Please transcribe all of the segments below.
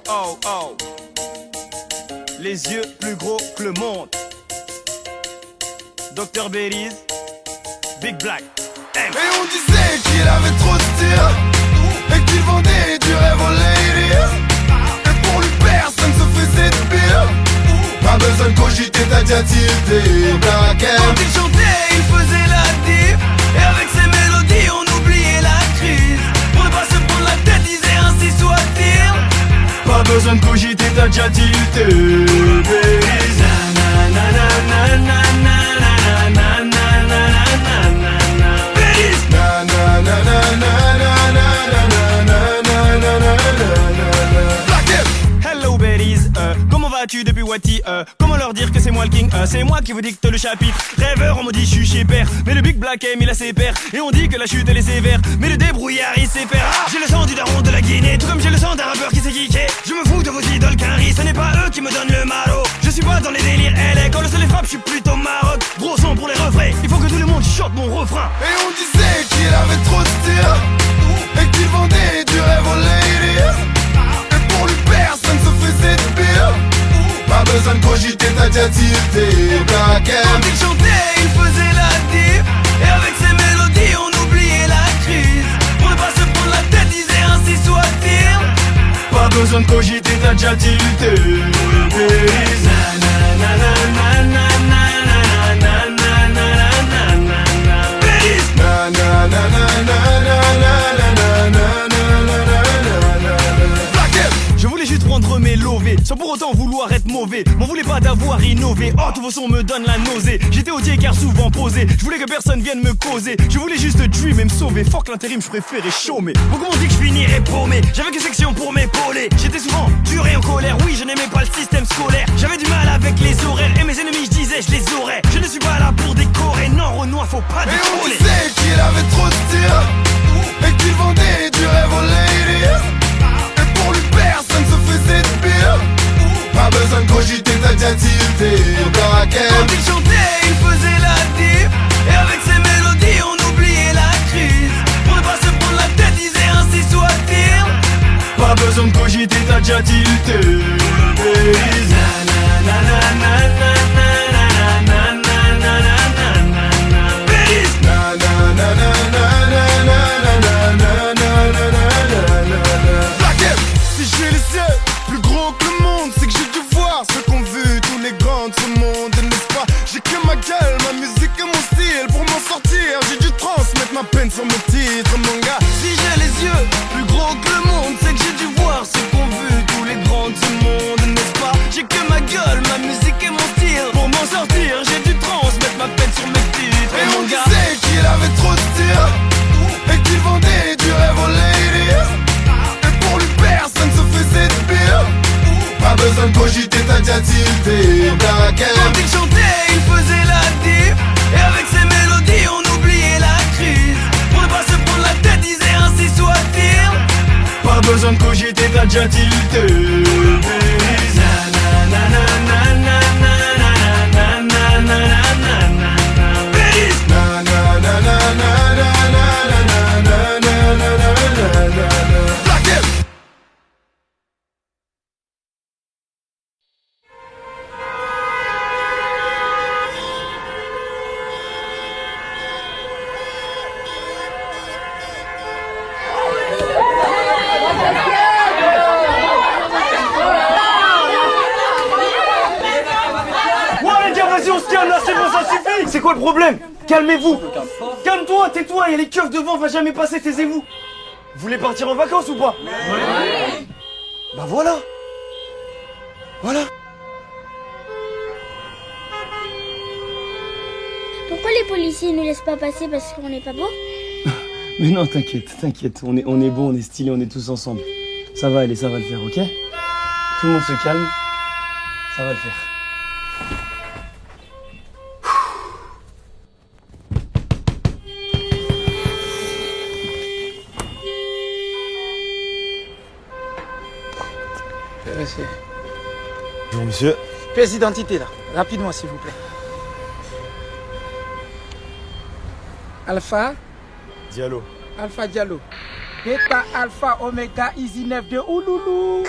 oh, oh, oh. Les yeux plus gros que le monde. Dr Belize, Big Black. Et on disait qu'il avait trop de style et qu'il vendait du rêve aux ladies. Et pour lui personne se faisait de pire. Pas besoin de cogiter, t'as déjà tilté. Quand il chantait, il faisait la diff. Et avec ses mélodies, on oubliait la crise. Pour ne pas se prendre la tête, disait ainsi soit-il. Pas besoin de cogiter, t'as déjà tilté. Belize. Hello Belize, comment vas-tu depuis Wati? Comment leur dire que c'est moi le king? C'est moi qui vous dicte le chapitre. Rêveur, on me dit je suis chez père. Mais le Big Black aime, il a ses pères. Et on dit que la chute elle est sévère. Mais le débrouillard il sait faire. J'ai le sang du daron de la Guinée. Tout comme j'ai le sang d'un rappeur qui s'est geeké. Je me fous de vos idoles qu'un riz. Ce n'est pas eux qui me donnent le maro. Je suis pas dans les délires LA. Quand le soleil frappe, je suis plutôt maroc. Gros son pour les refrains. Il faut que tout le monde chante mon refrain. Et on disait qu'il avait trop de style et qu'il vendait du rêve aux ladies. Et pour lui personne se faisait de pire. Pas besoin de cogiter, t'as déjà tilté. Quand il chantait, il faisait la diff. Et avec ses mélodies, on oubliait la crise. Pour ne pas se prendre la tête, disait ainsi soit-il. Pas besoin de cogiter, t'as déjà tilté. Belize. Je voulais juste prendre mes lovés, sans pour autant vouloir être mauvais. M'en voulez pas d'avoir innové. Oh, tous vos sons me donnent la nausée. J'étais odié car souvent posé. Je voulais que personne vienne me causer. Je voulais juste dream et me sauver. Fuck l'intérim, je préférais chômer. Beaucoup m'ont dit que je finirais paumé. J'avais que section pour m'épauler. J'étais souvent dur et en colère. Oui, je n'aimais pas le système scolaire. J'avais du mal avec les horaires. Et mes ennemis, je disais, je les aurais. Je ne suis pas là pour décorer. Non, Renoir, faut pas Et on décoller. disait qu'il avait trop de style et qu'il vendait du rêve aux ladies. Et pour lui personne se faisait de pire. Pas besoin de cogiter, t'as déjà tilté. Quand il chantait, il faisait la diff. Et avec ses mélodies, on oubliait la crise. Pour ne pas se prendre la tête, disait ainsi soit-il. Pas besoin de cogiter, t'as déjà tilté. Belize. Si j'ai les yeux plus gros que le monde, c'est que j'ai dû voir ce qu'ont vu tous les grands de ce monde, n'est-ce pas? J'ai que ma gueule, ma musique et mon style. Pour m'en sortir, j'ai dû transmettre ma peine sur mes titres, mon gars. Si j'ai les yeux plus gros que le monde, c'est que j'ai dû voir ce qu'ont vu tous les grands du monde, n'est-ce pas? J'ai que ma gueule, ma musique et mon style. Pour m'en sortir, j'ai dû transmettre ma peine sur mes titres. Et on mon gars, disait qu'il avait trop de style et qu'il vendait du rêve aux ladies. Et pour lui personne se faisait de pire. Pas besoin de cogiter, t'as déjà tilté. quand il chantait, il faisait la diff. Et avec ses mélodies, on oubliait la crise. Pour ne pas se prendre la tête, disait ainsi soit-il. Pas besoin de cogiter, t'as déjà tilté. Belize. C'est quoi le problème? Calmez-vous. Calme-toi, tais-toi, il y a les keufs devant, va jamais passer, taisez-vous. Vous voulez partir en vacances ou pas? Oui. Bah voilà. Voilà. Pourquoi les policiers ne laissent pas passer parce qu'on n'est pas beau? Mais non, t'inquiète, t'inquiète, on est beau, on est stylé, on est tous ensemble. Ça va aller, ça va le faire, ok? Tout le monde se calme, ça va le faire. Monsieur. Bonjour monsieur. Pièce d'identité là, rapidement s'il vous plaît. Alpha Diallo. Alpha Diallo. Beta Alpha Omega Easy 9 de Ouloulou.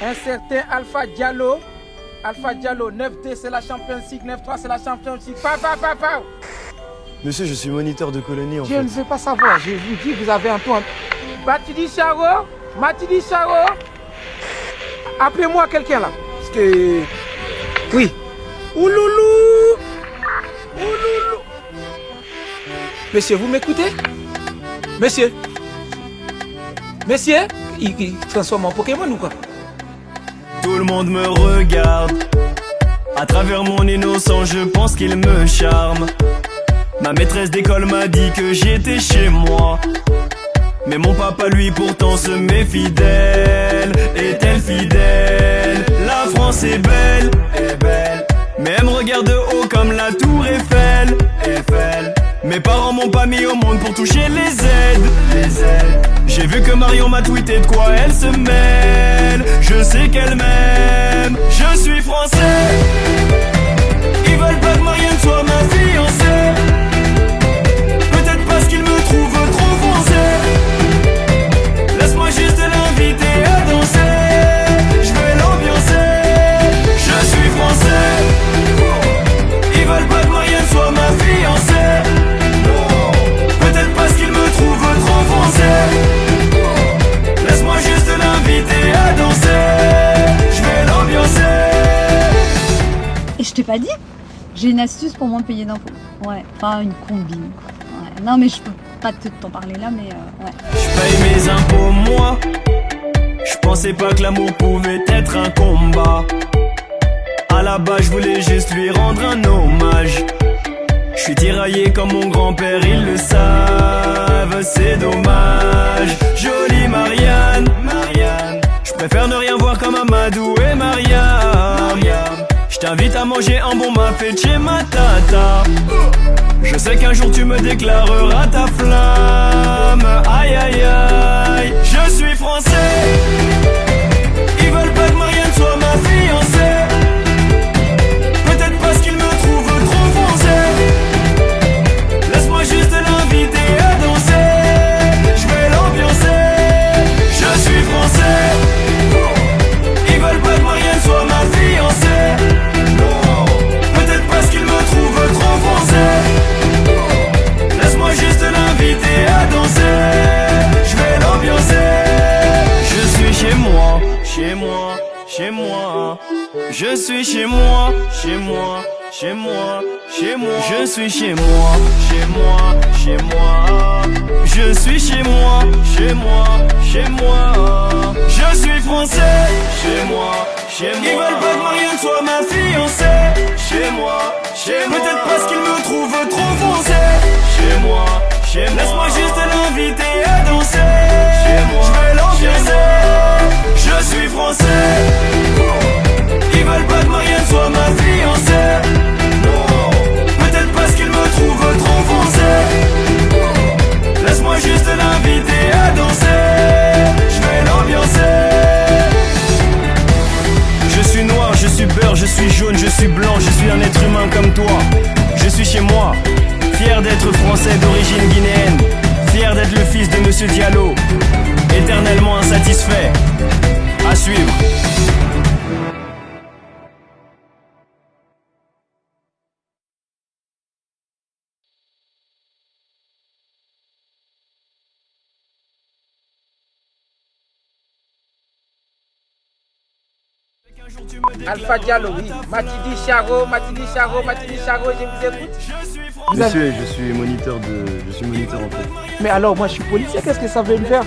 Un certain Alpha Diallo. Alpha Diallo, 9-2 c'est la Champions League, 9-3 c'est la Champions League. Pa. Monsieur, je suis moniteur de colonie en Je fait. ne veux pas savoir, je vous dis, vous avez un ton. Matidi Charo. Appelez-moi quelqu'un là. Parce que. Oui. Ouloulou. Monsieur, vous m'écoutez? Monsieur, il transforme en Pokémon ou quoi? Tout le monde me regarde. À travers mon innocent, je pense qu'il me charme. Ma maîtresse d'école m'a dit que j'étais chez moi. Mais mon papa lui pourtant se méfie d'elle. Est-elle fidèle? La France est belle, mais elle me regarde de haut comme la tour Eiffel. Mes parents m'ont pas mis au monde pour toucher les aides. J'ai vu que Marion m'a tweeté de quoi elle se mêle. Je sais qu'elle m'aime. Je suis français. Ils veulent pas que Marianne soit ma fiancée. Peut-être parce qu'ils me trouvent trop foncé. Laisse-moi juste l'inviter à danser. Je vais l'ambiancer. Je suis français. Ils veulent pas que Marianne soit ma fiancée. Peut-être parce qu'ils me trouvent trop foncé. Laisse-moi juste l'inviter à danser. Je vais l'ambiancer. Et je t'ai pas dit, j'ai une astuce pour moins payer d'impôts. Ouais, enfin une combine. Ouais. Non mais je peux pas t'en parler là, mais ouais. Je paye mes impôts moi. Je pensais pas que l'amour pouvait être un combat. À la base je voulais juste lui rendre un hommage. Je suis tiraillé comme mon grand-père, ils le savent, c'est dommage. Jolie Marianne, je préfère ne rien voir comme Amadou et Mariam. Je t'invite à manger un bon mafé chez ma tata. Je sais qu'un jour tu me déclareras ta flamme. Aïe aïe aïe, je suis français. Ils veulent pas que Marianne soit ma fiancée. Peut-être parce qu'ils me trouvent trop foncé. Laisse-moi juste l'inviter à danser. Je vais l'ambiancer. Je suis français. Ils veulent pas que Marianne soit ma fiancée. Peut-être parce qu'ils me trouvent trop foncé. Laisse-moi juste l'inviter à danser. Je vais l'ambiancer. Je suis chez moi. Je suis chez moi. Je suis chez moi. Je suis chez moi. Je suis français. Ils veulent pas que Marianne soit ma fiancée. Chez moi. Peut-être parce qu'ils me trouvent trop foncé. Laisse-moi juste l'inviter à danser. Je vais l'ambiancer. Je suis français. Ils veulent pas que Marianne soit ma fiancée. Peut-être parce qu'ils me trouvent trop foncé. Laisse-moi juste l'inviter à danser. Je vais l'ambiancer. Je suis noir, je suis beurre, je suis jaune, je suis blanc, je suis un être humain comme toi. Je suis chez moi, fier d'être français d'origine guinéenne, fier d'être le fils de Monsieur Diallo, éternellement insatisfait. À suivre. Alpha Diallo, oui. Matidi Charo, je vous écoute. Monsieur, je suis moniteur en fait. Mais alors, moi je suis policier, qu'est-ce que ça veut me faire?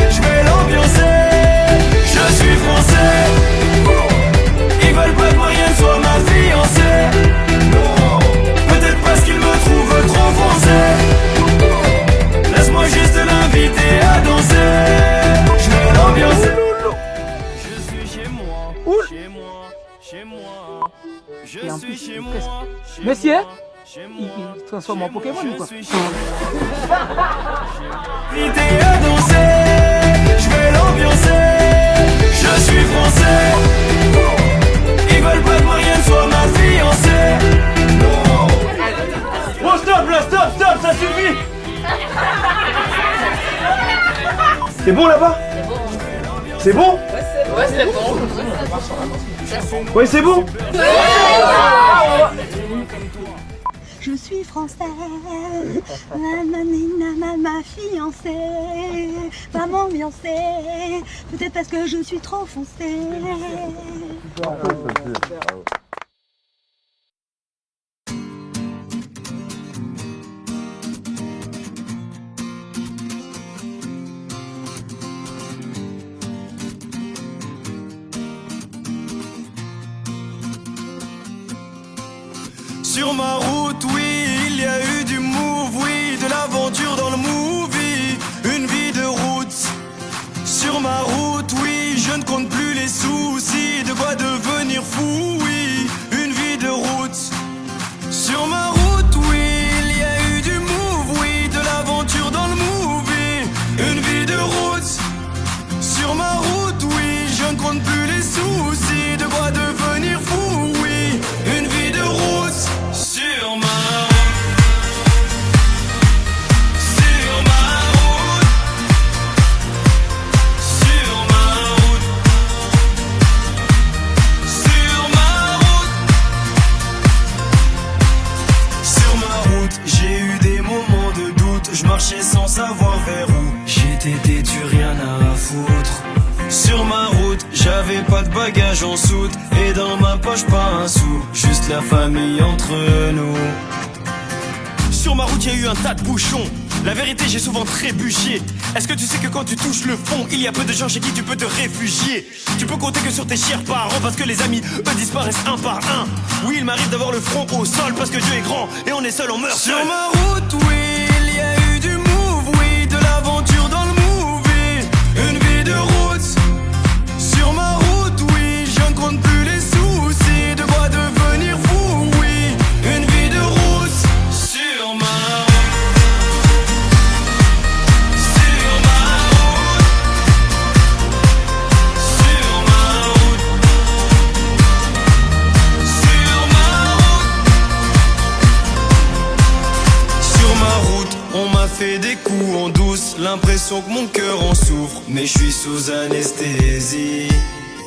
Je vais l'ambiancer. Je suis français. Ils veulent pas que Marianne soit ma fiancée. Peut-être parce qu'ils me trouvent trop foncé. Laisse-moi juste l'inviter à danser. Je vais l'ambiancer. Je suis chez moi. Je suis chez moi. Monsieur, il transforme en Pokémon ou quoi? Invité à danser. Je vais l'ambiancer. Je suis français. Ils veulent pas que Marianne soit ma fiancée. Oh stop là, stop, ça C'est bon là-bas? C'est bon? Ouais, c'est bon. Ouais, c'est bon? Je suis française, ma fiancée, va m'ambiancer, peut-être parce que je suis trop foncée. Sur ma route, oui, il y a eu du move, oui, de l'aventure dans le movie, une vie de route. Sur ma route, oui, je ne compte plus les soucis, de quoi devenir fou, oui, une vie de route. Sur ma route, oui, il y a eu du move, oui, de l'aventure dans le movie, une vie de route. Sur ma route, oui, je ne compte plus les soucis, de quoi devenir fou, oui, une vie de route. Sur ma route, j'ai eu des moments de doute, je marchais sans savoir vers où j'étais têtu, rien à foutre. Sur ma route, j'avais pas de bagages en soute, et dans ma poche pas un sou, juste la famille entre nous. Sur ma route, y a eu un tas de bouchons, la vérité j'ai souvent trébuché. Est-ce que tu sais que quand tu touches le fond, il y a peu de gens chez qui tu peux te réfugier? Tu peux compter que sur tes chers parents, parce que les amis, eux, disparaissent un par un. Oui, il m'arrive d'avoir le front au sol, parce que Dieu est grand, et on est seul, on meurt seul. Sur ma route, oui, il y a eu du move, oui, de l'aventure dans le movie, une vie de route. Sur ma route, oui, je ne compte plus les soucis, de quoi devenir fou, oui, une vie de route. Sur ma fait des coups en douce, l'impression que mon cœur en souffre, mais je suis sous anesthésie.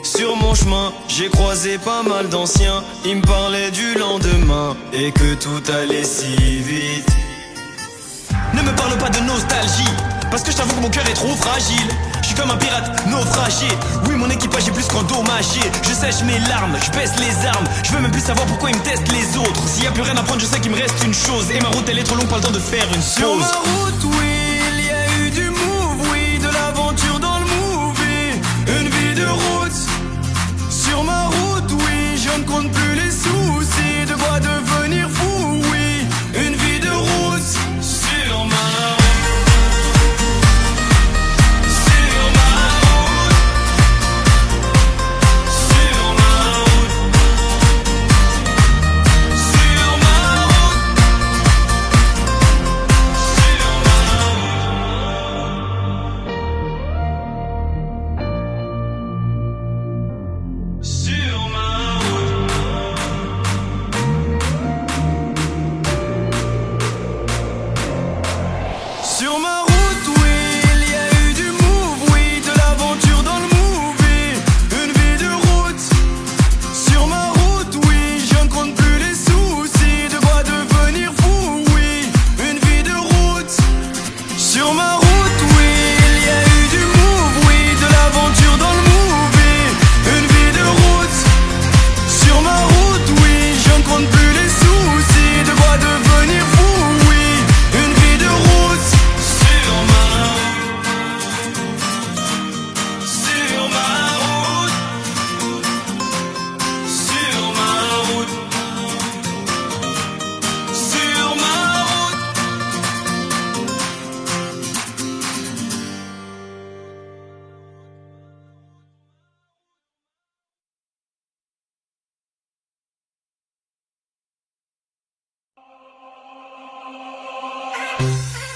Sur mon chemin, j'ai croisé pas mal d'anciens, ils me parlaient du lendemain et que tout allait si vite. Ne me parle pas de nostalgie, parce que je t'avoue que mon cœur est trop fragile. Je suis comme un pirate naufragé, oui mon équipage est plus qu'endommagé. Je sèche mes larmes, je baisse les armes, je veux même plus savoir pourquoi ils me testent les autres. S'il y a plus rien à prendre, je sais qu'il me reste une chose, et ma route elle est trop longue, pas le temps de faire une pause. Sur ma route, oui, il y a eu du move, oui, de l'aventure dans le movie, une vie de route. Sur ma route, oui, je ne compte plus les soucis, de quoi devenir fou, oui, une vie de route. Sur ma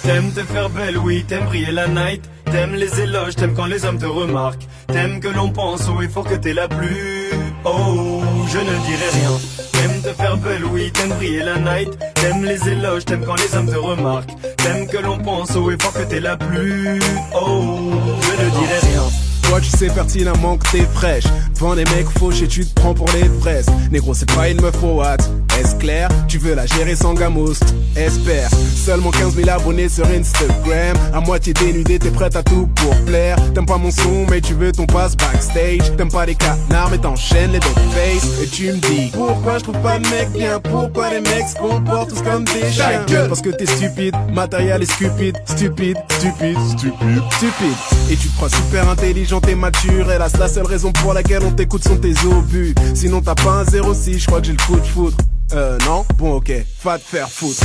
T'aimes te faire belle, oui, t'aimes briller la night. T'aimes les éloges, t'aimes quand les hommes te remarquent. T'aimes que l'on pense haut et fort que t'es la plus. Oh, je ne dirai rien. T'aimes te faire belle, oui, t'aimes briller la night. T'aimes les éloges, t'aimes quand les hommes te remarquent. T'aimes que l'on pense haut et fort que t'es la plus. Oh, je ne dirai rien. Toi tu sais pertinemment que t'es fraîche. Devant des mecs fauches et tu te prends pour les fraises. Négro c'est pas une meuf au what. Est-ce clair? Tu veux la gérer sans gamos? Espère. Seulement 15 000 abonnés sur Instagram. À moitié dénudé t'es prête à tout pour plaire. T'aimes pas mon son mais tu veux ton pass backstage. T'aimes pas les canards mais t'enchaînes les dog face. Et tu me dis pourquoi je trouve pas de mec bien? Pourquoi les mecs se comportent tous comme des chiens? Parce que t'es stupide, matériel est stupide. Stupide, stupide, stupide, stupide. Et tu te crois super intelligent, t'es mature. Hélas la seule raison pour laquelle on t'écoute sont tes obus. Sinon t'as pas un 06, je crois que j'ai le coup de foudre. Non? Bon ok, va te faire foutre.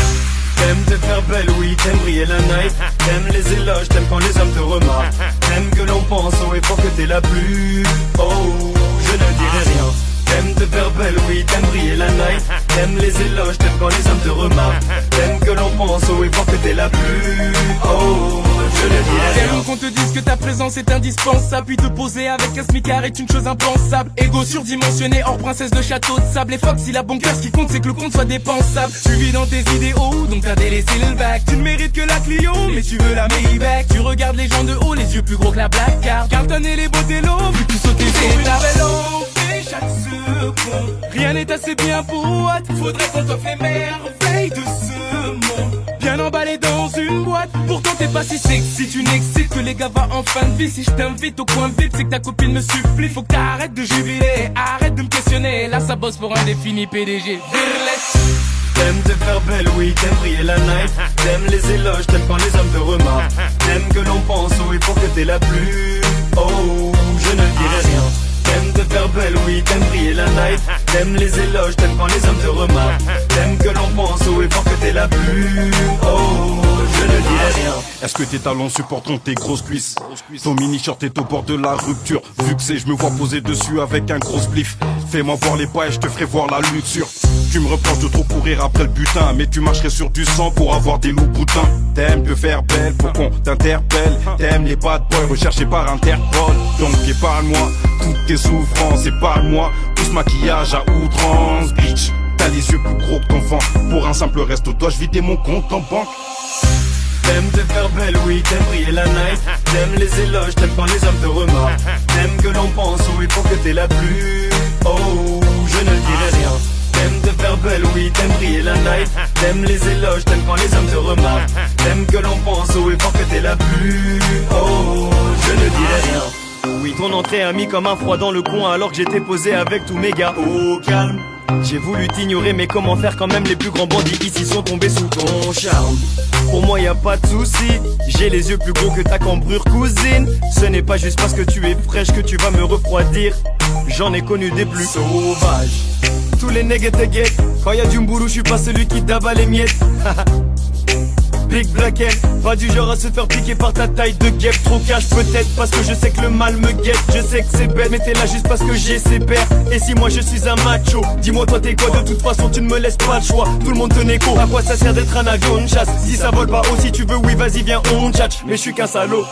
T'aimes te faire belle, oui, t'aimes briller la night. T'aimes les éloges, t'aimes quand les hommes te remarquent. T'aimes que l'on pense haut et fort que t'es la plus. Oh, je ne dirai rien. T'aimes te faire belle, oui, t'aimes briller la night. T'aimes les éloges, t'aimes quand les hommes te remarquent. T'aimes que l'on pense haut et fort que t'es la plus. Oh, je ne dirai rien. T'aimes qu'on te dise que ta présence est indispensable. Puis te poser avec un smicard est une chose impensable. Ego surdimensionné, hors princesse de château de sable. Et Fox, il a bon cœur, ce qui compte c'est que le compte soit dépensable. Tu vis dans tes idéaux, donc t'as délaissé le bac. Tu ne mérites que la Clio, mais tu veux la Maybach. Tu regardes les gens de haut, les yeux plus gros que la Black Card. Carlton et les Botello, vu que tu sautais sur ta vélo. Chaque seconde, rien n'est assez bien pour moi. Faudrait qu'on t'offre les merveilles de ce monde. Bien emballé dans une boîte. Pourtant t'es pas si sexy, tu n'excites que les gars va en fin de vie. Si je t'invite au coin vite, c'est que ta copine me supplie. Faut que t'arrêtes de jubiler, arrête de me questionner. Là ça bosse pour un défini PDG. Virless. T'aimes te faire belle, oui, t'aimes briller la night. T'aimes les éloges, t'aimes quand les hommes te remarquent. T'aimes que l'on pense haut et fort que t'es la plus. Oh, je ne dirai rien. T'aimes te faire belle, oui, t'aimes briller la night. T'aimes les éloges, t'aimes quand les hommes te remarquent. T'aimes que l'on pense haut et fort que t'es la plus. Oh, je ne dirai rien. Est-ce que tes talons supporteront tes grosses cuisses? Ton mini-short est au bord de la rupture. Vu que c'est, je me vois poser dessus avec un gros spliff. Fais-moi voir les pas et je te ferai voir la luxure. Tu me reproches de trop courir après le butin, mais tu marcherais sur du sang pour avoir des loups boutins. T'aimes te faire belle pour qu'on t'interpelle. T'aimes les bad boys recherchés par Interpol. Donc épargne-moi toutes tes souffrances, épargne-moi tout ce maquillage à outrance. Bitch, t'as les yeux plus gros que ton vent. Pour un simple resto, dois-je vider mon compte en banque? T'aimes te faire belle, oui, t'aimes briller la night. T'aimes les éloges, t'aimes quand les hommes te remarquent. T'aimes que l'on pense haut et fort que t'es la plus. Oh, je ne dirai rien. T'aimes te faire belle, oui, t'aimes briller la night. T'aimes les éloges, t'aimes quand les hommes te remarquent. T'aimes que l'on pense haut et fort que t'es la plus. Oh, je ne dirai rien. Oui, ton entrée a mis comme un froid dans le coin alors que j'étais posé avec tous mes gars. Au calme. J'ai voulu t'ignorer mais comment faire quand même, les plus grands bandits ici sont tombés sous ton charme. Pour moi y a pas de souci, j'ai les yeux plus gros que ta cambrure cousine. Ce n'est pas juste parce que tu es fraîche que tu vas me refroidir. J'en ai connu des plus sauvages. Tous les nègres étaient gays. Quand y a du mboulou, je suis pas celui qui tabat les miettes. Big Black M, pas du genre à se faire piquer par ta taille de guêpe. Trop cash peut-être parce que je sais que le mal me guette. Je sais que c'est bête mais t'es là juste parce que j'ai ses pères. Et si moi je suis un macho, dis-moi toi t'es quoi? De toute façon tu ne me laisses pas le choix. Tout le monde te n'écho, à quoi ça sert d'être un avion de chasse? Si ça vole pas aussi tu veux, oui vas-y viens on tchatche. Mais je suis qu'un salaud.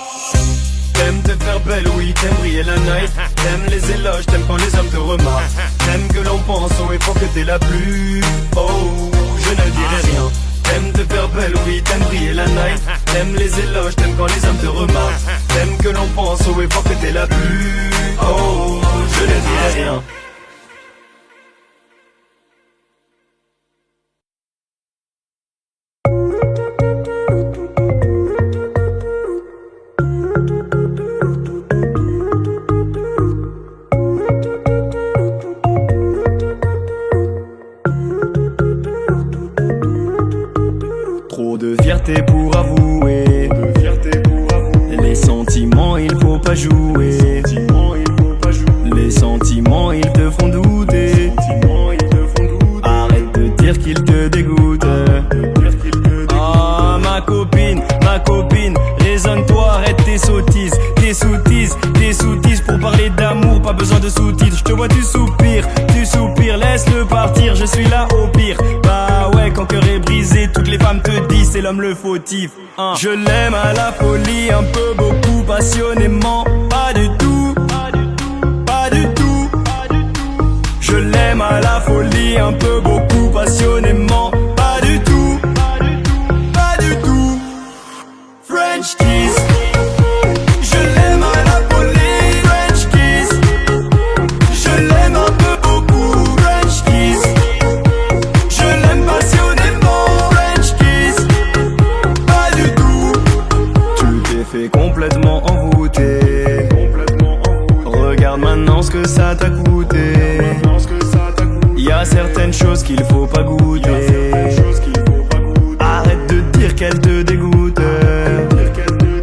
T'aimes te faire belle, oui, t'aimes briller la night. T'aimes les éloges, t'aimes quand les hommes te remarquent. T'aimes que l'on pense haut et fort que t'es la plus. Oh, je ne dirai rien. T'aimes te faire belle, oui, t'aimes briller la night. T'aimes les éloges, t'aimes quand les hommes te remarquent. T'aimes que l'on pense haut et fort que t'es la plus. Oh, je ne dirai rien. Fierté pour avouer, les sentiments il faut pas jouer. Les sentiments ils te font douter. Arrête de dire qu'ils te dégoûtent. Ah ma copine, raisonne-toi, arrête tes sottises. Tes sottises pour parler d'amour, pas besoin de sous-titres. Je te vois tu soupires, laisse-le partir, je suis là au pire. Bah ouais, quand cœur est brisé, toutes les femmes te disent c'est l'homme le fautif. Je l'aime à la folie, un peu, beaucoup, passionnément. Pas du tout, pas du tout. Je l'aime à la folie, un peu, beaucoup, passionnément. Pas du tout, pas du tout. maintenant ce que ça t'a coûté. Y'a certaines choses qu'il faut pas goûter. Arrête de dire qu'elle te dégoûte.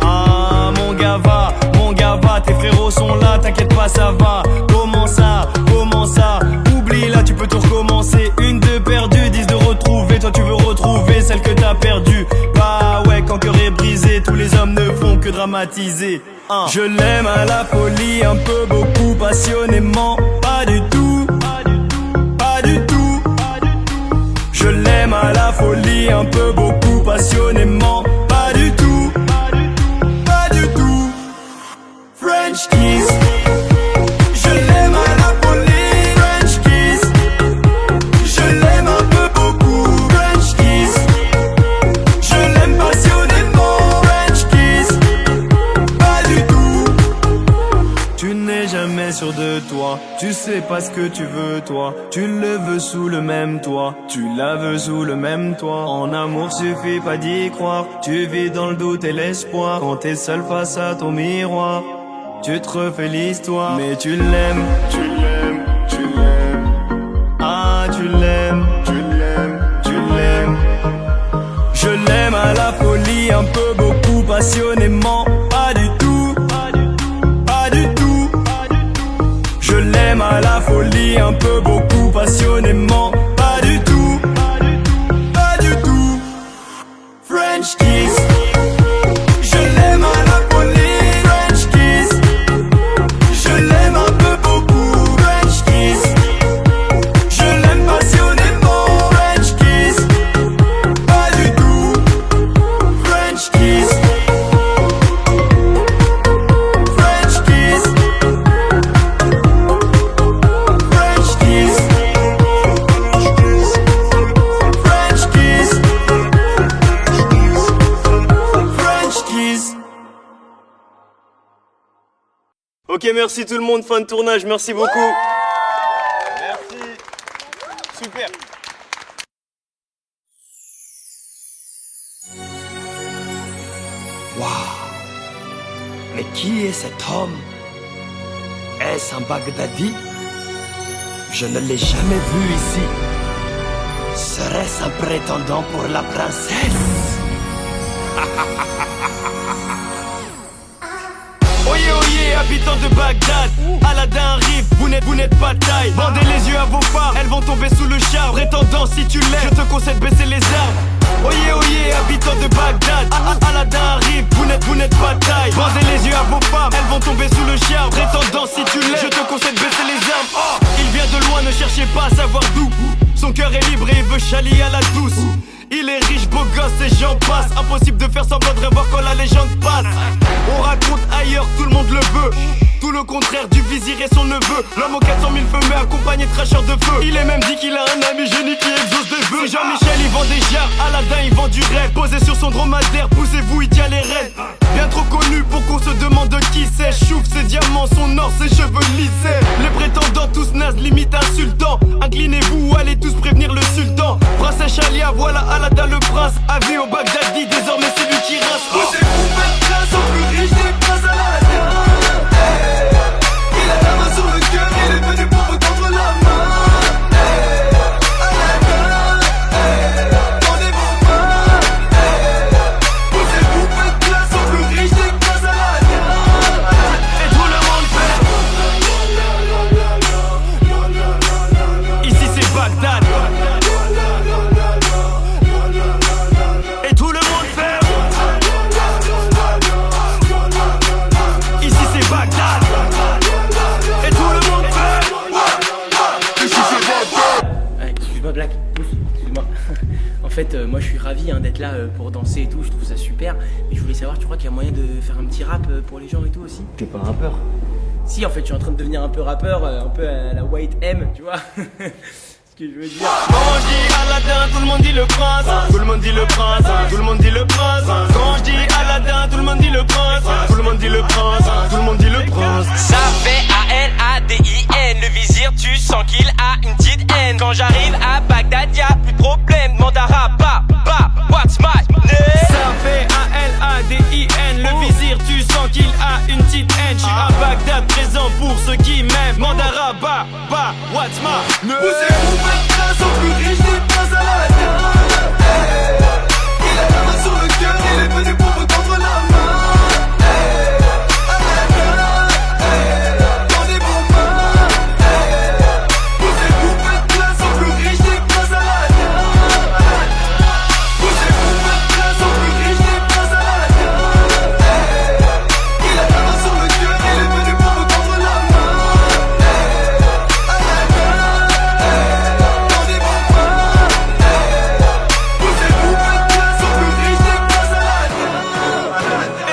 Ah mon gars va, tes frérots sont là, t'inquiète pas ça va. Comment ça, oublie là tu peux tout recommencer. Une de perdue, 10 de retrouver. Toi tu veux retrouver celle que t'as perdue. Bah ouais, quand cœur est brisé, tous les hommes ne font que dramatiser. Je l'aime à la folie, un peu, beaucoup, passionnément. Pas du tout, pas du tout. Je l'aime à la folie, un peu, beaucoup, passionnément. Pas du tout, pas du tout. French kiss. Je l'aime à la folie, French kiss. Je l'aime un peu, beaucoup, French kiss. Je l'aime passionnément, French kiss. Pas du tout. Tu n'es jamais sûr de toi. Tu sais pas ce que tu veux toi. Tu le veux sous le même toit. Tu la veux sous le même toit. En amour suffit pas d'y croire. Tu vis dans le doute et l'espoir. Quand t'es seul face à ton miroir, tu te refais l'histoire. Mais tu l'aimes, tu l'aimes, tu l'aimes. Ah tu l'aimes, tu l'aimes, tu l'aimes. Je l'aime à la folie, un peu, beaucoup, passionnément. Pas du tout, pas du tout. Je l'aime à la folie, un peu, beaucoup, passionnément. Pas du tout, pas du tout. French kiss. Je l'aime à la folie, French kiss. Je l'aime un peu, beaucoup, French kiss. Je l'aime passionnément, French kiss. Pas du tout. French kiss. French kiss. French kiss. French kiss. French kiss. Ok, merci tout le monde, fin de tournage, merci beaucoup. Merci. Super. Waouh! Mais qui est cet homme? Est-ce un Baghdadi? Je ne l'ai jamais vu ici. Serait-ce un prétendant pour la princesse? Oyez, oyez, habitants de Bagdad, Aladdin arrive, vous n'êtes pas taille. Bandez les yeux à vos phares, elles vont tomber sous le char. Prétendant, si tu l'aimes, je te conseille de baisser les armes. Oyez, oyez, habitants de Bagdad, Aladdin arrive, vous n'êtes pas taille. Bandez les yeux à vos femmes, elles vont tomber sous le char. Prétendant, si tu l'aimes, je te conseille de baisser les armes. Oh, il vient de loin, ne cherchez pas à savoir d'où. Son cœur est libre et il veut chalier à la douce. Il est riche, beau gosse et j'en passe. Impossible de faire semblant de revoir quand la légende passe. On raconte ailleurs, tout le monde le veut. Tout le contraire du vizir et son neveu. L'homme aux 400 000 feux mais accompagné de cracheurs de feu. Il est même dit qu'il a un ami génie qui exauce des vœux. C'est Jean-Michel, il vend des jarres, Aladdin il vend du rêve. Posé sur son dromadaire, poussez-vous, il tient les rênes. Bien trop connu pour qu'on se demande de qui c'est. Chouffe ses diamants, son or, ses cheveux lissés. Les prétendants tous nazes, limite insultants. Inclinez-vous ou allez tous prévenir le sultan. Princesse Chalia, voilà Aladdin le prince. Avis au Baghdadi, désormais c'est lui qui rince. Posez-vous, faites place au plus riche des princes Aladdin. Il a la main sur le cœur, il est venu pour vous tendre la main. Aladdin, tendez vos mains. Posez-vous, faites place au plus riche des princes Aladdin. Et tout le monde fait. Ici c'est Bagdad. Et tout le monde fait. Ici c'est Bagdad. Et tout le monde fait. Ici c'est Bagdad. Excuse-moi Black, excuse-moi. En fait, moi je suis ravi d'être là pour danser et tout, je trouve ça super. Mais je voulais savoir, tu crois qu'il y a moyen de faire un petit rap pour les gens et tout aussi? T'es pas rappeur? Si, en fait, je suis en train de devenir un peu rappeur, un peu à la White M, tu vois. Ce que je veux dire. Quand je dis Aladdin, tout le monde dit le prince. Tout le monde dit le prince. Tout le monde dit le prince. Quand je dis Aladdin, tout le monde dit le prince. Tout le monde dit le prince. Tout le monde dit le prince. Ça fait A-L-A-D-I-N. Le vizir, tu sens qu'il a une petite haine. Quand j'arrive à Bagdad, y'a plus de problème. Demande à Rabat, what's my name? Ça fait A-L-A-D-I-N. Le vizir, tu sens qu'il a une petite haine. Je suis à Bagdad, présent pour ceux qui m'aiment. problème, demande à Rabat, bah, what's my name? Poussez-vous, faites place aux plus riches, des princes à la terre. Il a la main sur le cœur, il est venu pour vous tendre la main. Tendez vos mains. Poussez-vous, faites place aux plus riches, des princes à la terre. Poussez-vous, faites place aux plus riches, des princes à la terre. Il a la main sur le cœur, il est venu pour vous tendre la main. Tendez vos mains. Poussez-vous, faites place aux plus riches, des princes à la terre.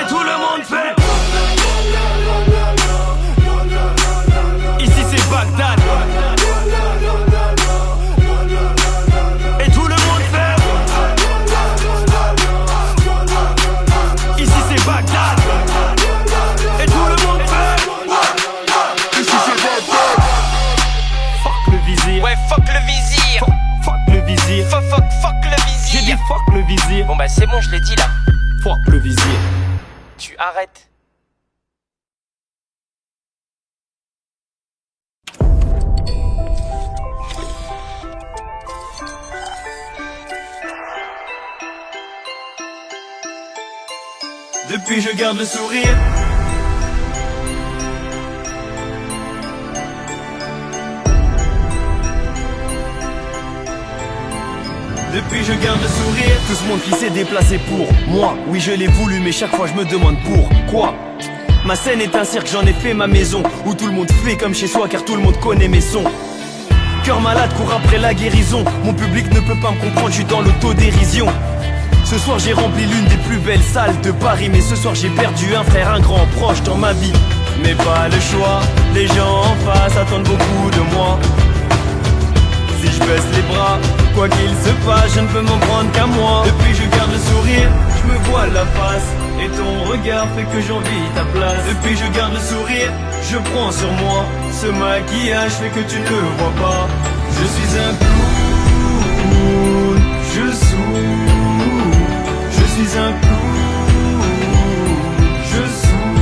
Et tout le monde fait. Ici c'est Bagdad. Et tout le monde fait. Ici c'est Bagdad. Et tout le monde fait. Ici c'est Bagdad. Fuck le vizir. Ouais, fuck le vizir. Fuck le vizir. Fuck le J'ai dit vizir. fuck le vizir. Bon bah c'est bon, je l'ai dit là. Fuck le vizir. Tu arrêtes. Depuis je garde le sourire. Depuis je garde le sourire. Tout ce monde qui s'est déplacé pour moi. Oui je l'ai voulu mais chaque fois je me demande pourquoi. Ma scène est un cirque, j'en ai fait ma maison. Où tout le monde fait comme chez soi car tout le monde connaît mes sons. Cœur malade court après la guérison. Mon public ne peut pas me comprendre, je suis dans l'autodérision. Ce soir j'ai rempli l'une des plus belles salles de Paris. Mais ce soir j'ai perdu un frère, un grand proche dans ma vie. Mais pas le choix, les gens en face attendent beaucoup de moi. Si je baisse les bras, quoi qu'il se passe, je ne peux m'en prendre qu'à moi. Depuis je garde le sourire, je me voile la face. Et ton regard fait que j'envie ta place. Depuis je garde le sourire, je prends sur moi. Ce maquillage fait que tu ne le vois pas. Je suis un clown, je souffre. Je suis un clown, je souffre.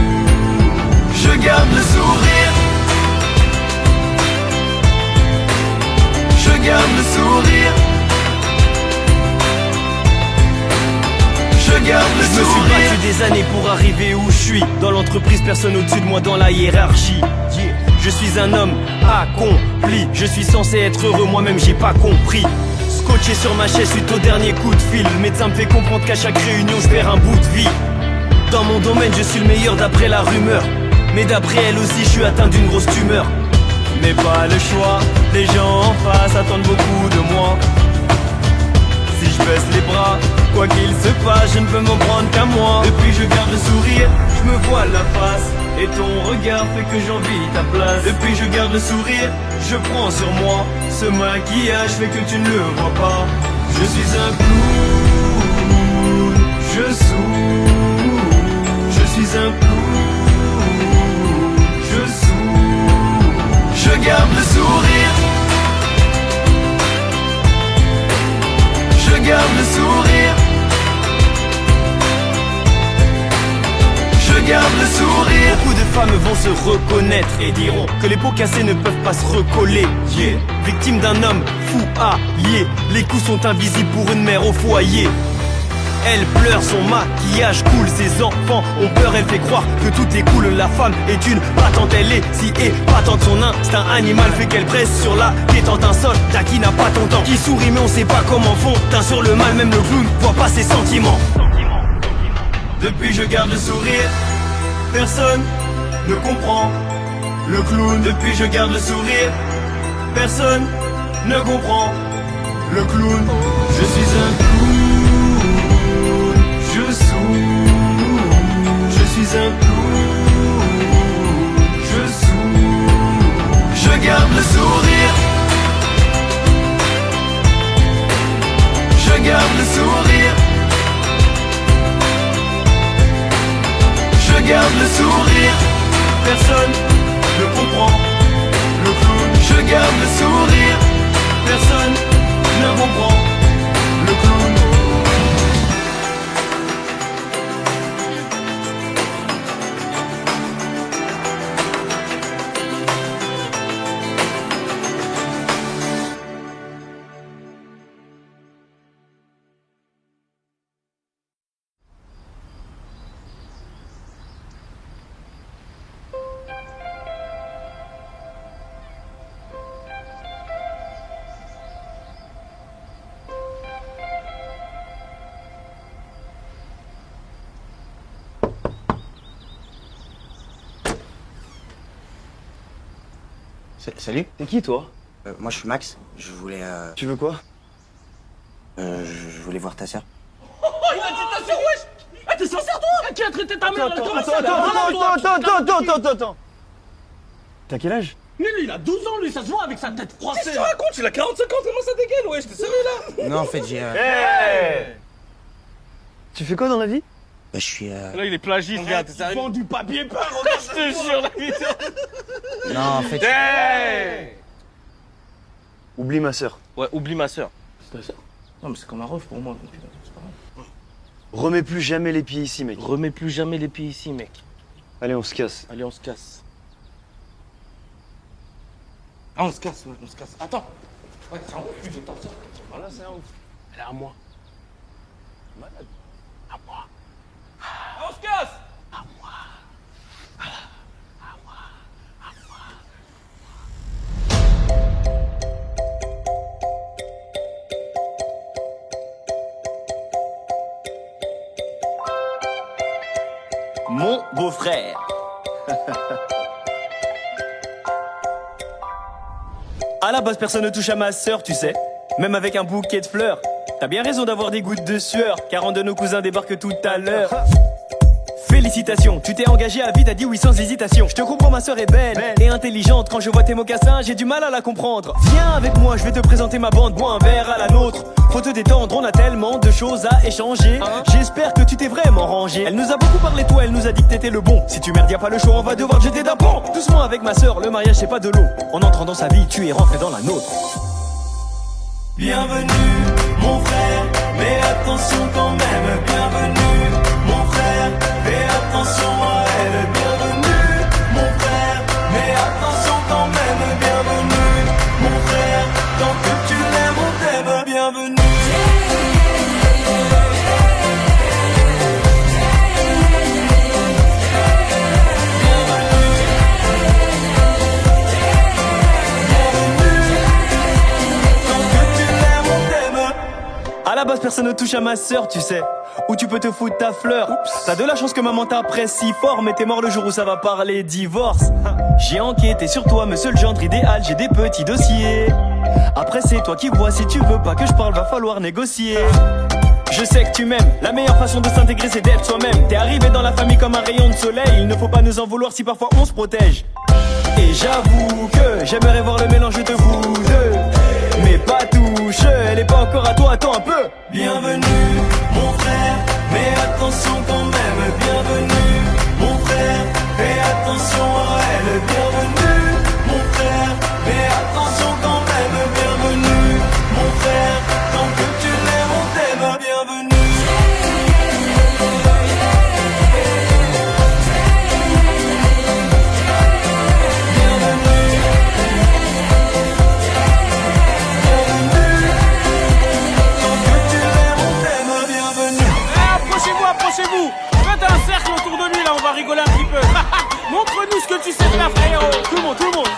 Je garde le sourire. Je garde le sourire. Je garde le sourire. Je me suis battu des années pour arriver où je suis. Dans l'entreprise, personne au-dessus de moi dans la hiérarchie. Je suis un homme accompli. Je suis censé être heureux, moi-même j'ai pas compris. Scotché sur ma chaise suite au dernier coup de fil. Le médecin me fait comprendre qu'à chaque réunion je perds un bout de vie. Dans mon domaine je suis le meilleur d'après la rumeur. Mais d'après elle aussi je suis atteint d'une grosse tumeur. Mais pas le choix, les gens en face attendent beaucoup de moi. Si je baisse les bras, quoi qu'il se passe, je ne peux m'en prendre qu'à moi. Depuis je garde le sourire, je me voile la face. Et ton regard fait que j'envie ta place. Depuis je garde le sourire, je prends sur moi. Ce maquillage fait que tu ne le vois pas. Je suis un clown, je souffre. Je suis un clown, je souffre. Je garde le sourire. Je garde le sourire. Je garde le sourire. Beaucoup de femmes vont se reconnaître et diront que les peaux cassées ne peuvent pas se recoller. Yeah. Victime d'un homme fou allié, les coups sont invisibles pour une mère au foyer. Elle pleure, son maquillage coule, ses enfants ont peur, elle fait croire que tout est cool. La femme est une battante, elle est si épatante. Son instinct animal fait qu'elle presse sur la détente. Un soldat qui n'a pas ton temps, qui sourit mais on sait pas comment font. Teint sur le mal, même le clown voit pas ses sentiments. Depuis je garde le sourire, personne ne comprend. Le clown, depuis je garde le sourire, personne ne comprend. Le clown, je suis un clown, je souffre. Je suis un clown, je souffre. Je garde le sourire. Je garde le sourire. Je garde le sourire. Personne ne comprend. Le clown, je garde le sourire. Personne ne comprend. Le clown. Salut. T'es qui, toi? Moi, je suis Max. Je voulais. Tu veux quoi? Je voulais voir ta sœur. Oh, il a dit ta sœur, wesh! Ah, t'es sincère, toi? Qui a traité ta mère? Attends. T'as quel âge? Mais lui, il a 12 ans, lui, ça se voit avec sa tête froissée. Qu'est-ce que tu racontes? Il a 40-50, comment ça dégaine, wesh? T'es sérieux, là? Non, en fait, j'ai. Tu fais quoi dans la vie? Bah, je suis. Là, il est plagiste, regarde, t'es sérieux? Il vend du papier peint, regarde, je te jure, la vidéo. Non, en fait. Oublie ma sœur. Ouais, oublie ma sœur. C'est ta sœur? Non, mais c'est comme un ref pour moi, donc c'est pas grave. Remets plus jamais les pieds ici, mec. Remets plus jamais les pieds ici, mec. Allez, on se casse. Allez, on se casse. Ah, on se casse, ouais, on se casse. Attends. Ouais, c'est un ouf, lui, de ta sœur. Voilà, c'est un ouf. Elle est à moi. Malade. À moi. On se casse! À moi. À moi. À moi. Mon beau-frère. À la base, personne ne touche à ma sœur, tu sais. Même avec un bouquet de fleurs. T'as bien raison d'avoir des gouttes de sueur, car un de nos cousins débarque tout à l'heure. Félicitations, tu t'es engagé à vie, t'as dit oui sans hésitation. Je te comprends, ma sœur est belle et intelligente. Quand je vois tes mocassins, j'ai du mal à la comprendre. Viens avec moi, je vais te présenter ma bande, bois un verre à la nôtre. Faut te détendre, on a tellement de choses à échanger. J'espère que tu t'es vraiment rangé. Elle nous a beaucoup parlé, toi, elle nous a dit que t'étais le bon. Si tu merdes, y'a pas le choix, on va devoir te jeter d'un pont. Doucement avec ma sœur, le mariage c'est pas de l'eau. En entrant dans sa vie, tu es rentré dans la nôtre. Bienvenue, mon frère, mais attention quand même. Bienvenue, mon frère, fais attention à elle. Bienvenue, mon frère, mais attention quand même. Bienvenue, mon frère, tant que tu l'aimes, on t'aime. Bienvenue. À la base, personne ne touche à ma sœur, tu sais. Où tu peux te foutre ta fleur. T'as de la chance que maman t'apprécie fort, mais t'es mort le jour où ça va parler divorce. J'ai enquêté sur toi, monsieur le gendre idéal, j'ai des petits dossiers. Après, c'est toi qui vois, si tu veux pas que je parle, va falloir négocier. Je sais que tu m'aimes, la meilleure façon de s'intégrer c'est d'être soi-même. T'es arrivé dans la famille comme un rayon de soleil, il ne faut pas nous en vouloir si parfois on se protège. Et j'avoue que j'aimerais voir le mélange de vous deux, mais pas touche, elle est pas encore à toi, attends un peu. Bienvenue, mon frère, mais attention quand même. Bienvenue, mon frère, fais attention à elle. Bienvenue, mon frère, mais attention quand même. Bienvenue, mon frère, tant que tu l'aimes, on t'aime. Bienvenue. Approchez-vous, faites un cercle autour de lui là, on va rigoler un petit peu. Montre-nous ce que tu sais faire, frérot. Tout le monde, tout le monde.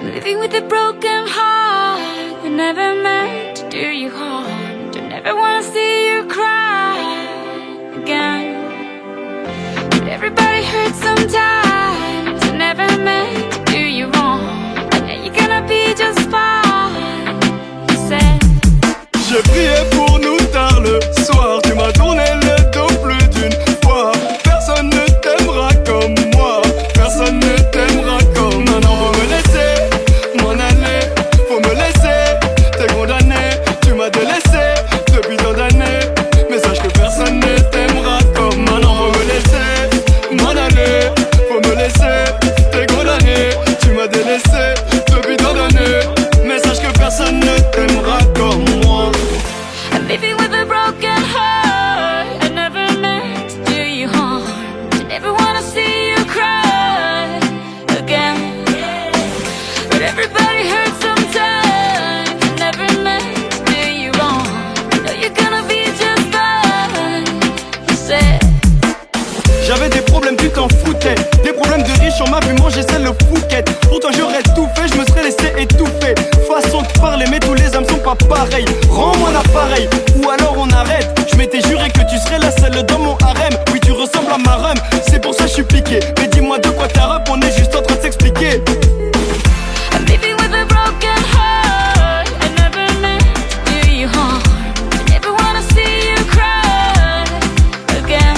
Living with a broken heart, I never meant to do you harm. Don't ever wanna see you cry again. But everybody hurts sometimes, I never meant to do you wrong. And now you're gonna be just fine, you said. Je priais pour nous leaving with a broken heart. I never meant to do you harm. I never wanna see you cry again. But everybody hurts sometimes. I never meant to do you wrong. I know you're gonna be just fine. You said. J'avais des problèmes, tu t'en foutais. Des problèmes de riches, on m'a vu manger celle le fouquette. Pourtant j'aurais tout fait, je me serais laissé étouffer. Façon de parler, mais tous les hommes sont pas pareils. Rends-moi l'appareil, ou alors on arrête. Je m'étais juré que tu serais la seule dans mon harem. Oui, tu ressembles à ma rhum, c'est pour ça je suis piqué. Mais dis-moi de quoi t'as rap, on est juste en train de s'expliquer. I'm leaving with a broken heart. I never meant to do you harm. I never wanna see you cry again.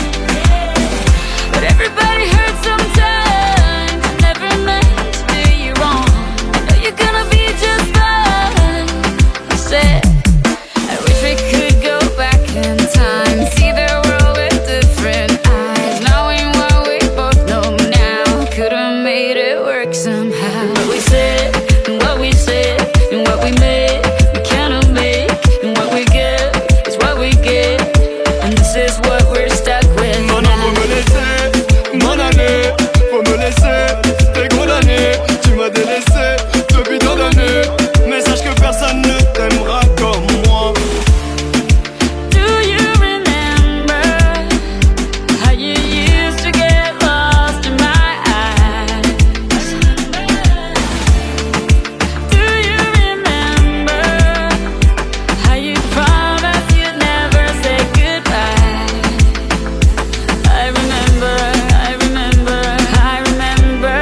But everybody hurts sometimes. I never meant to do you wrong. I know you're gonna be just fine. I said, I wish we could go back in time, see the world with different eyes, knowing what we both know now. Could've made it work somehow. What we said, and what we said, and what we made, we cannot make. And what we get is what we get, and this is what we're stuck with. Non, non, faut me laisser, mon année. Faut me laisser, t'es gros d'année. Tu m'as délaissé depuis tant d'années. Mais sache que personne ne t'aimera comme moi. Do you remember how you used to get lost in my eyes? Do you remember how you promised you'd never say goodbye? I remember, I remember, I remember.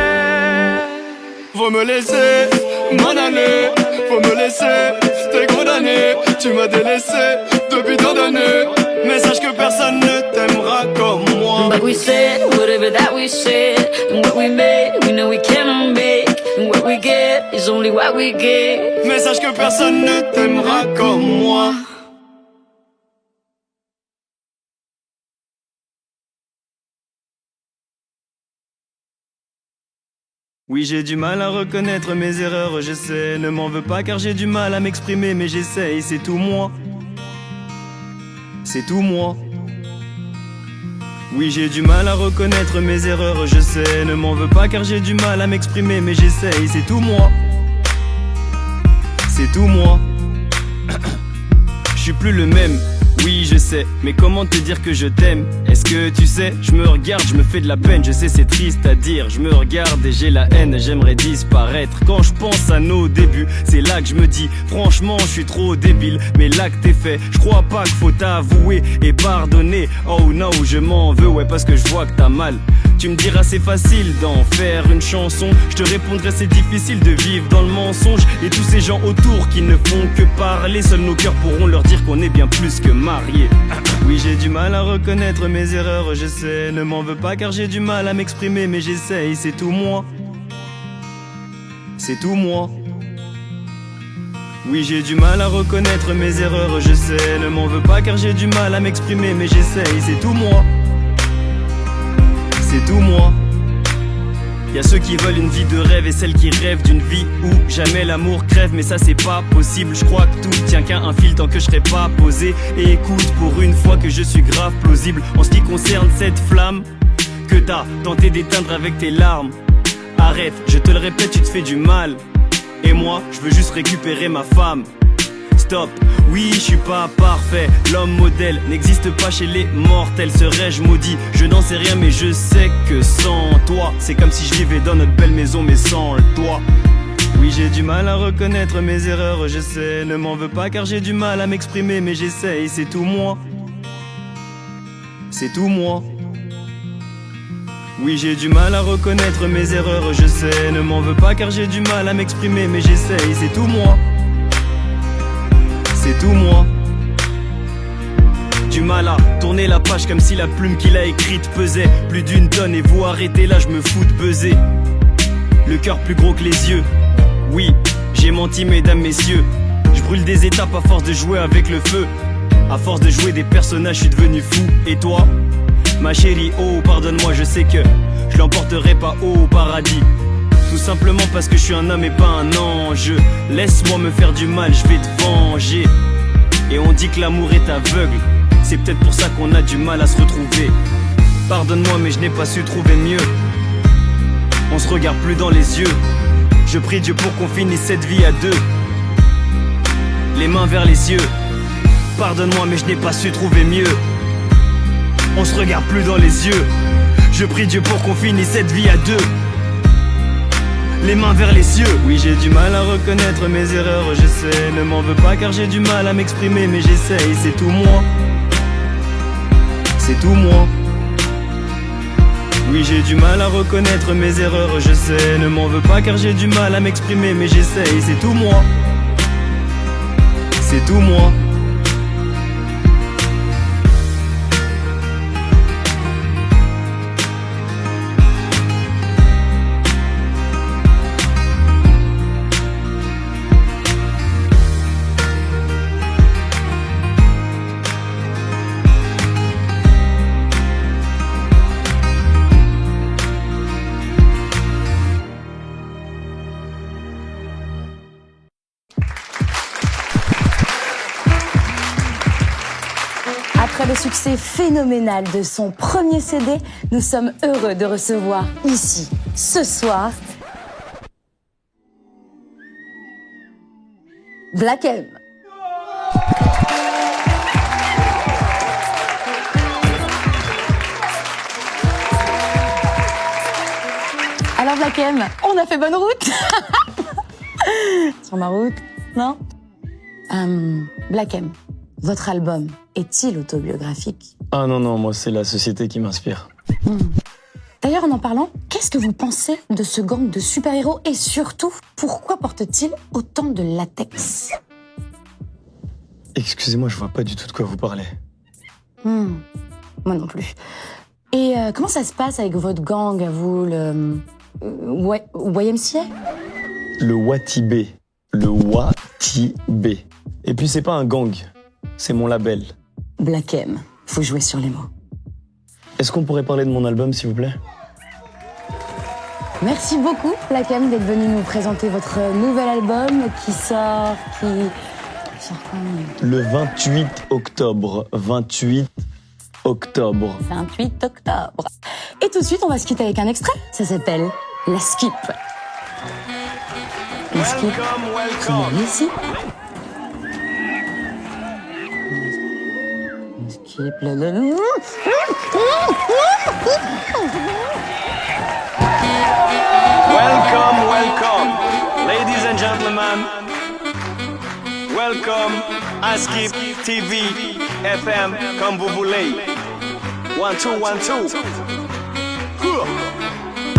Faut me laisser, mon année. Faut me laisser, t'es gros d'année. Tu m'as délaissé depuis tant d'années. Mais sache que personne ne t'aimera comme moi. But we said whatever that we said, and what we made, we know we cannot make, and what we get is only what we get. Mais sache que personne ne t'aimera comme moi. Oui, j'ai du mal à reconnaître mes erreurs, je sais. Ne m'en veux pas car j'ai du mal à m'exprimer, mais j'essaye, c'est tout moi. C'est tout moi. Oui, j'ai du mal à reconnaître mes erreurs, je sais. Ne m'en veux pas car j'ai du mal à m'exprimer, mais j'essaye, c'est tout moi. C'est tout moi. Je suis plus le même. Oui, je sais, mais comment te dire que je t'aime? Est-ce que tu sais, je me regarde, je me fais de la peine. Je sais, c'est triste à dire, je me regarde et j'ai la haine. J'aimerais disparaître. Quand je pense à nos débuts, c'est là que je me dis, franchement, je suis trop débile. Mais l'acte est fait, je crois pas qu'il faut t'avouer et pardonner. Oh non, je m'en veux, ouais, parce que je vois que t'as mal. Tu me diras c'est facile d'en faire une chanson. Je te répondrai c'est difficile de vivre dans le mensonge. Et tous ces gens autour qui ne font que parler, seuls nos cœurs pourront leur dire qu'on est bien plus que mariés. Oui, j'ai du mal à reconnaître mes erreurs, je sais. Ne m'en veux pas car j'ai du mal à m'exprimer, mais j'essaye, c'est tout moi. C'est tout moi. Oui, j'ai du mal à reconnaître mes erreurs, je sais. Ne m'en veux pas car j'ai du mal à m'exprimer, mais j'essaye, c'est tout moi. C'est tout moi. Y'a ceux qui veulent une vie de rêve et celles qui rêvent d'une vie où jamais l'amour crève. Mais ça c'est pas possible, je crois que tout tient qu'à un fil tant que je serai pas posé. Et écoute pour une fois que je suis grave plausible en ce qui concerne cette flamme que t'as tenté d'éteindre avec tes larmes. Arrête, je te le répète, tu te fais du mal. Et moi, je veux juste récupérer ma femme. Stop, oui, je suis pas parfait. L'homme modèle n'existe pas chez les mortels. Serais-je maudit? Je n'en sais rien, mais je sais que sans toi, c'est comme si je vivais dans notre belle maison, mais sans toi. Oui, j'ai du mal à reconnaître mes erreurs, je sais. Ne m'en veux pas car j'ai du mal à m'exprimer, mais j'essaye, c'est tout moi. C'est tout moi. Oui, j'ai du mal à reconnaître mes erreurs, je sais. Ne m'en veux pas car j'ai du mal à m'exprimer, mais j'essaye, c'est tout moi. C'est tout moi. Du mal à tourner la page comme si la plume qu'il a écrite pesait plus d'une tonne. Et vous arrêtez là, je me fous de buzzer. Le cœur plus gros que les yeux. Oui, j'ai menti mesdames, messieurs. Je brûle des étapes à force de jouer avec le feu. À force de jouer des personnages, je suis devenu fou. Et toi, ma chérie, oh pardonne-moi, je sais que je l'emporterai pas au paradis. Tout simplement parce que je suis un homme et pas un ange. Laisse-moi me faire du mal, je vais te venger. Et on dit que l'amour est aveugle. C'est peut-être pour ça qu'on a du mal à se retrouver. Pardonne-moi mais je n'ai pas su trouver mieux. On se regarde plus dans les yeux. Je prie Dieu pour qu'on finisse cette vie à deux. Les mains vers les cieux. Pardonne-moi mais je n'ai pas su trouver mieux. On se regarde plus dans les yeux. Je prie Dieu pour qu'on finisse cette vie à deux. Les mains vers les cieux. Oui, j'ai du mal à reconnaître mes erreurs, je sais. Ne m'en veux pas car j'ai du mal à m'exprimer, mais j'essaye. C'est tout moi. C'est tout moi. Oui, j'ai du mal à reconnaître mes erreurs, je sais. Ne m'en veux pas car j'ai du mal à m'exprimer, mais j'essaye. C'est tout moi. C'est tout moi. Après le succès phénoménal de son premier CD, nous sommes heureux de recevoir ici, ce soir, Black M. Alors Black M, on a fait bonne route. Sur ma route, non Black M, votre album est-il autobiographique? Ah non, moi c'est la société qui m'inspire. D'ailleurs, en parlant, qu'est-ce que vous pensez de ce gang de super-héros et surtout, pourquoi porte-t-il autant de latex? Excusez-moi, je vois pas du tout de quoi vous parlez. Moi non plus. Et comment ça se passe avec votre gang, à vous, le YMCA? Le Watibé. Le Watibé. Et puis c'est pas un gang, c'est mon label. Black M, faut jouer sur les mots. Est-ce qu'on pourrait parler de mon album, s'il vous plaît? Merci beaucoup, Black M, d'être venu nous présenter votre nouvel album qui sort quand? Le 28 octobre. 28 octobre. 28 octobre. Et tout de suite, on va se quitter avec un extrait. Ça s'appelle La Skip. La Skip, c'est ici. La Skip, Welcome, ladies and gentlemen. Welcome, Askip TV, FM, comme vous voulez. 1, 2, 1, 2.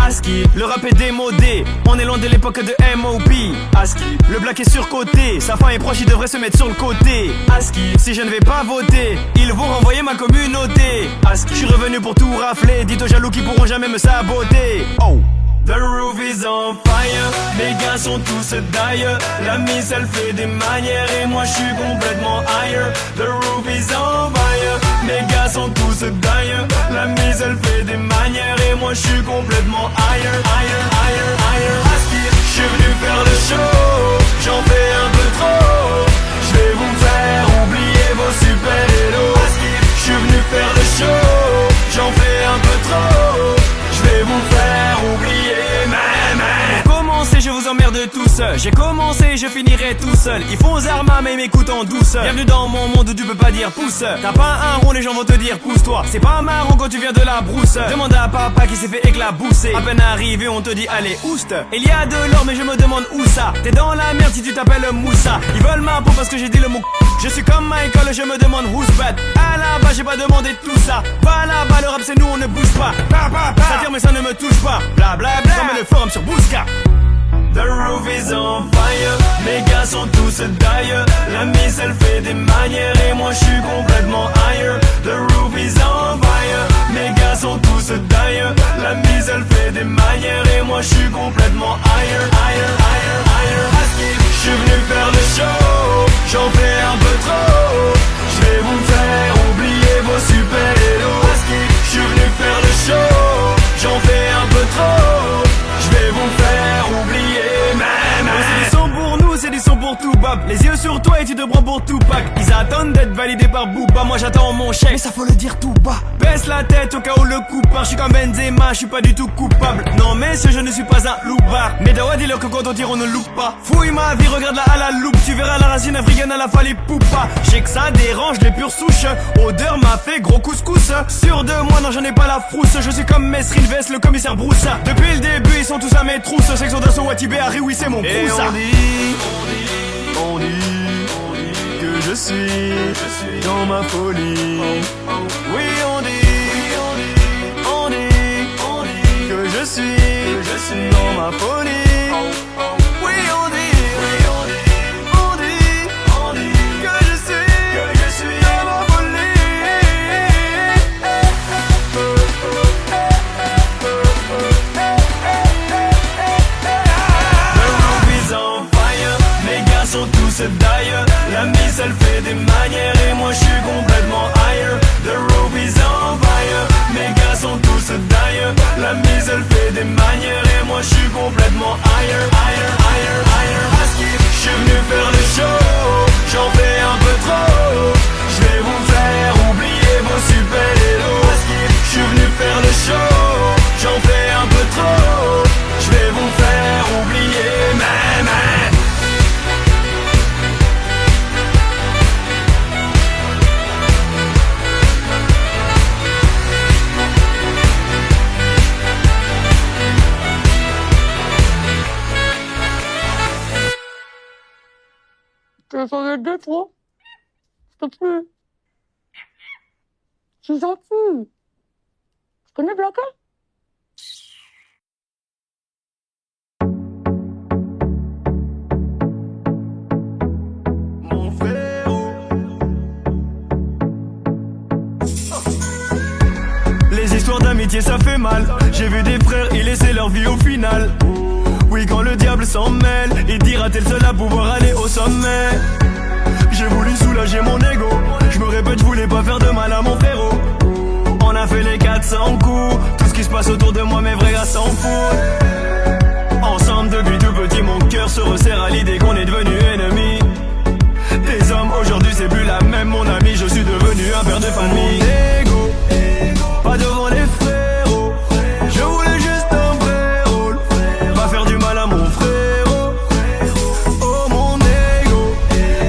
Askip, le rap est démodé. On est loin de l'époque de M.O.P. Askip, le black est surcoté. Sa fin est proche, il devrait se mettre sur le côté. Askip, si je ne vais pas voter, ils vont renvoyer ma communauté. Askip, je suis revenu pour tout rafler. Dites aux jaloux qui pourront jamais me saboter. Oh! The roof is on fire, les gars sont tous d'ailleurs. La miss elle fait des manières et moi je suis complètement higher. The roof is on fire, les gars sont tous d'ailleurs. La miss elle fait des manières et moi je suis complètement higher. Je suis venu faire le show, j'en fais un peu trop. Je vais vous faire oublier vos super-héros. Je suis venu faire le show, j'en fais un peu trop. Je vais vous faire oublier. Pour commencer, je vous emmerde tous. J'ai commencé, je finirai tout seul. Ils font aux armes, mais ils m'écoutent en douceur. Bienvenue dans mon monde où tu peux pas dire pouce. T'as pas un rond, les gens vont te dire pousse-toi. C'est pas marrant quand tu viens de la brousse. Demande à papa qui s'est fait éclabousser. À peine arrivé, on te dit allez ouste. Il y a de l'or, mais je me demande où ça. T'es dans la merde si tu t'appelles Moussa. Ils veulent ma peau parce que j'ai dit le mot. Je suis comme Michael, je me demande who's bad. À la base, j'ai pas demandé tout ça. Pas là-bas, le rap c'est nous, on ne bouge pas. Ça tire mais ça ne me touche pas. Bla bla bla, comme le forum sur Bousca. The roof is on fire, mes gars sont tous d'ailleurs. La miss elle fait des manières et moi je suis complètement higher. The roof is on fire, mes gars sont tous d'ailleurs. La miss elle fait des manières et moi je suis complètement higher. Je suis venu faire le show, j'en fais un peu trop. Je vais vous faire oublier vos super-héros. Je suis venu faire le show, j'en fais un peu trop. Je vais vous faire oublier, c'est du son pour nous, c'est du son pour tout Bob. Les yeux sur toi et tu te prends pour Tupac. Ils attendent d'être validés par Booba. Moi j'attends mon chèque, mais ça faut le dire tout bas. Baisse la tête au cas où le coup part. Je suis comme Benzema, je suis pas du tout coupable. Non messieurs, je ne suis pas un loupard. Mais Dawa dis-leur que quand on tire on ne loupe pas. Fouille ma vie, regarde-la à la loupe. Tu verras la racine africaine à la falée poupa. Je sais que ça dérange les pures souches. Odeur m'a fait gros couscous. Sûr de moi, non j'en ai pas la frousse. Je suis comme Mesrine Vest, le commissaire Broussa. Depuis le début ils sont tous à mes trousses. Section d'assaut Watibé, Harry, oui c'est mon Et Broussa. on dit que je suis dans ma folie. Oui, on dit que je suis dans ma folie. Oui, on dit que je suis dans ma folie. The roof is on fire, mes gars sont tous d'ailleurs. La mise elle fait des manières et moi je suis complètement higher. The rope is on fire, mes gars sont tous d'ailleurs. La mise elle fait des manières et moi je suis complètement higher. Je suis venu faire le show, j'en fais un peu trop. Je vais vous faire oublier vos super-héros. Je suis venu faire le show, j'en fais un peu trop. Je vais vous faire oublier, mais. Tu veux changer de trop? S'il te plaît. Je suis gentil. Tu connais Blanca? Mon frérot. Les histoires d'amitié ça fait mal. J'ai vu des frères y laisser leur vie au final. Oui quand le diable s'en mêle, il dira t'es le seul à pouvoir aller au sommet. J'ai voulu soulager mon ego. Je me répète, je voulais pas faire de mal à mon frérot. On a fait les 400 coups. Tout ce qui se passe autour de moi, mes vrais gars s'en foutent. Ensemble depuis tout petit, mon cœur se resserre à l'idée qu'on est devenus ennemis. Les hommes aujourd'hui c'est plus la même, mon ami. Je suis devenu un père de famille. Mon ego, pas devant les frérots. Je voulais juste un vrai rôle. Pas faire du mal à mon frérot. Oh mon ego,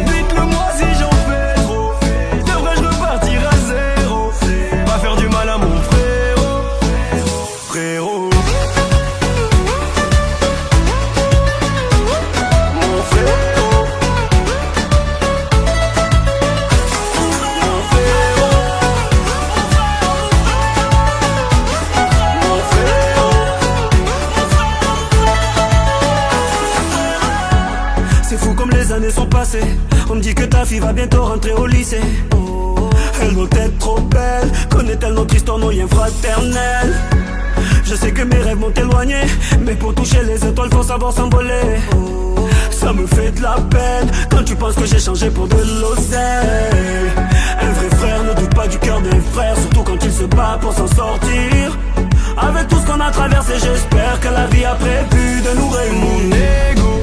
dites-le moi si j'en fais trop. Devrais-je repartir à zéro? Pas faire du mal à mon frérot. Frérot. Mon frérot. Mon frérot. Mon frérot. C'est fou comme les années sont passées. On me dit que ta fille va bientôt rentrer au lycée. Elle doit être trop belle. Connaît-elle notre histoire, nos liens fraternels? Je sais que mes rêves m'ont éloigné, mais pour toucher les étoiles faut savoir s'envoler. Ça me fait de la peine quand tu penses que j'ai changé pour de l'oseille. Un vrai frère ne doute pas du cœur des frères, surtout quand il se bat pour s'en sortir. Avec tout ce qu'on a traversé, j'espère que la vie a prévu de nous réunir. Mon ego,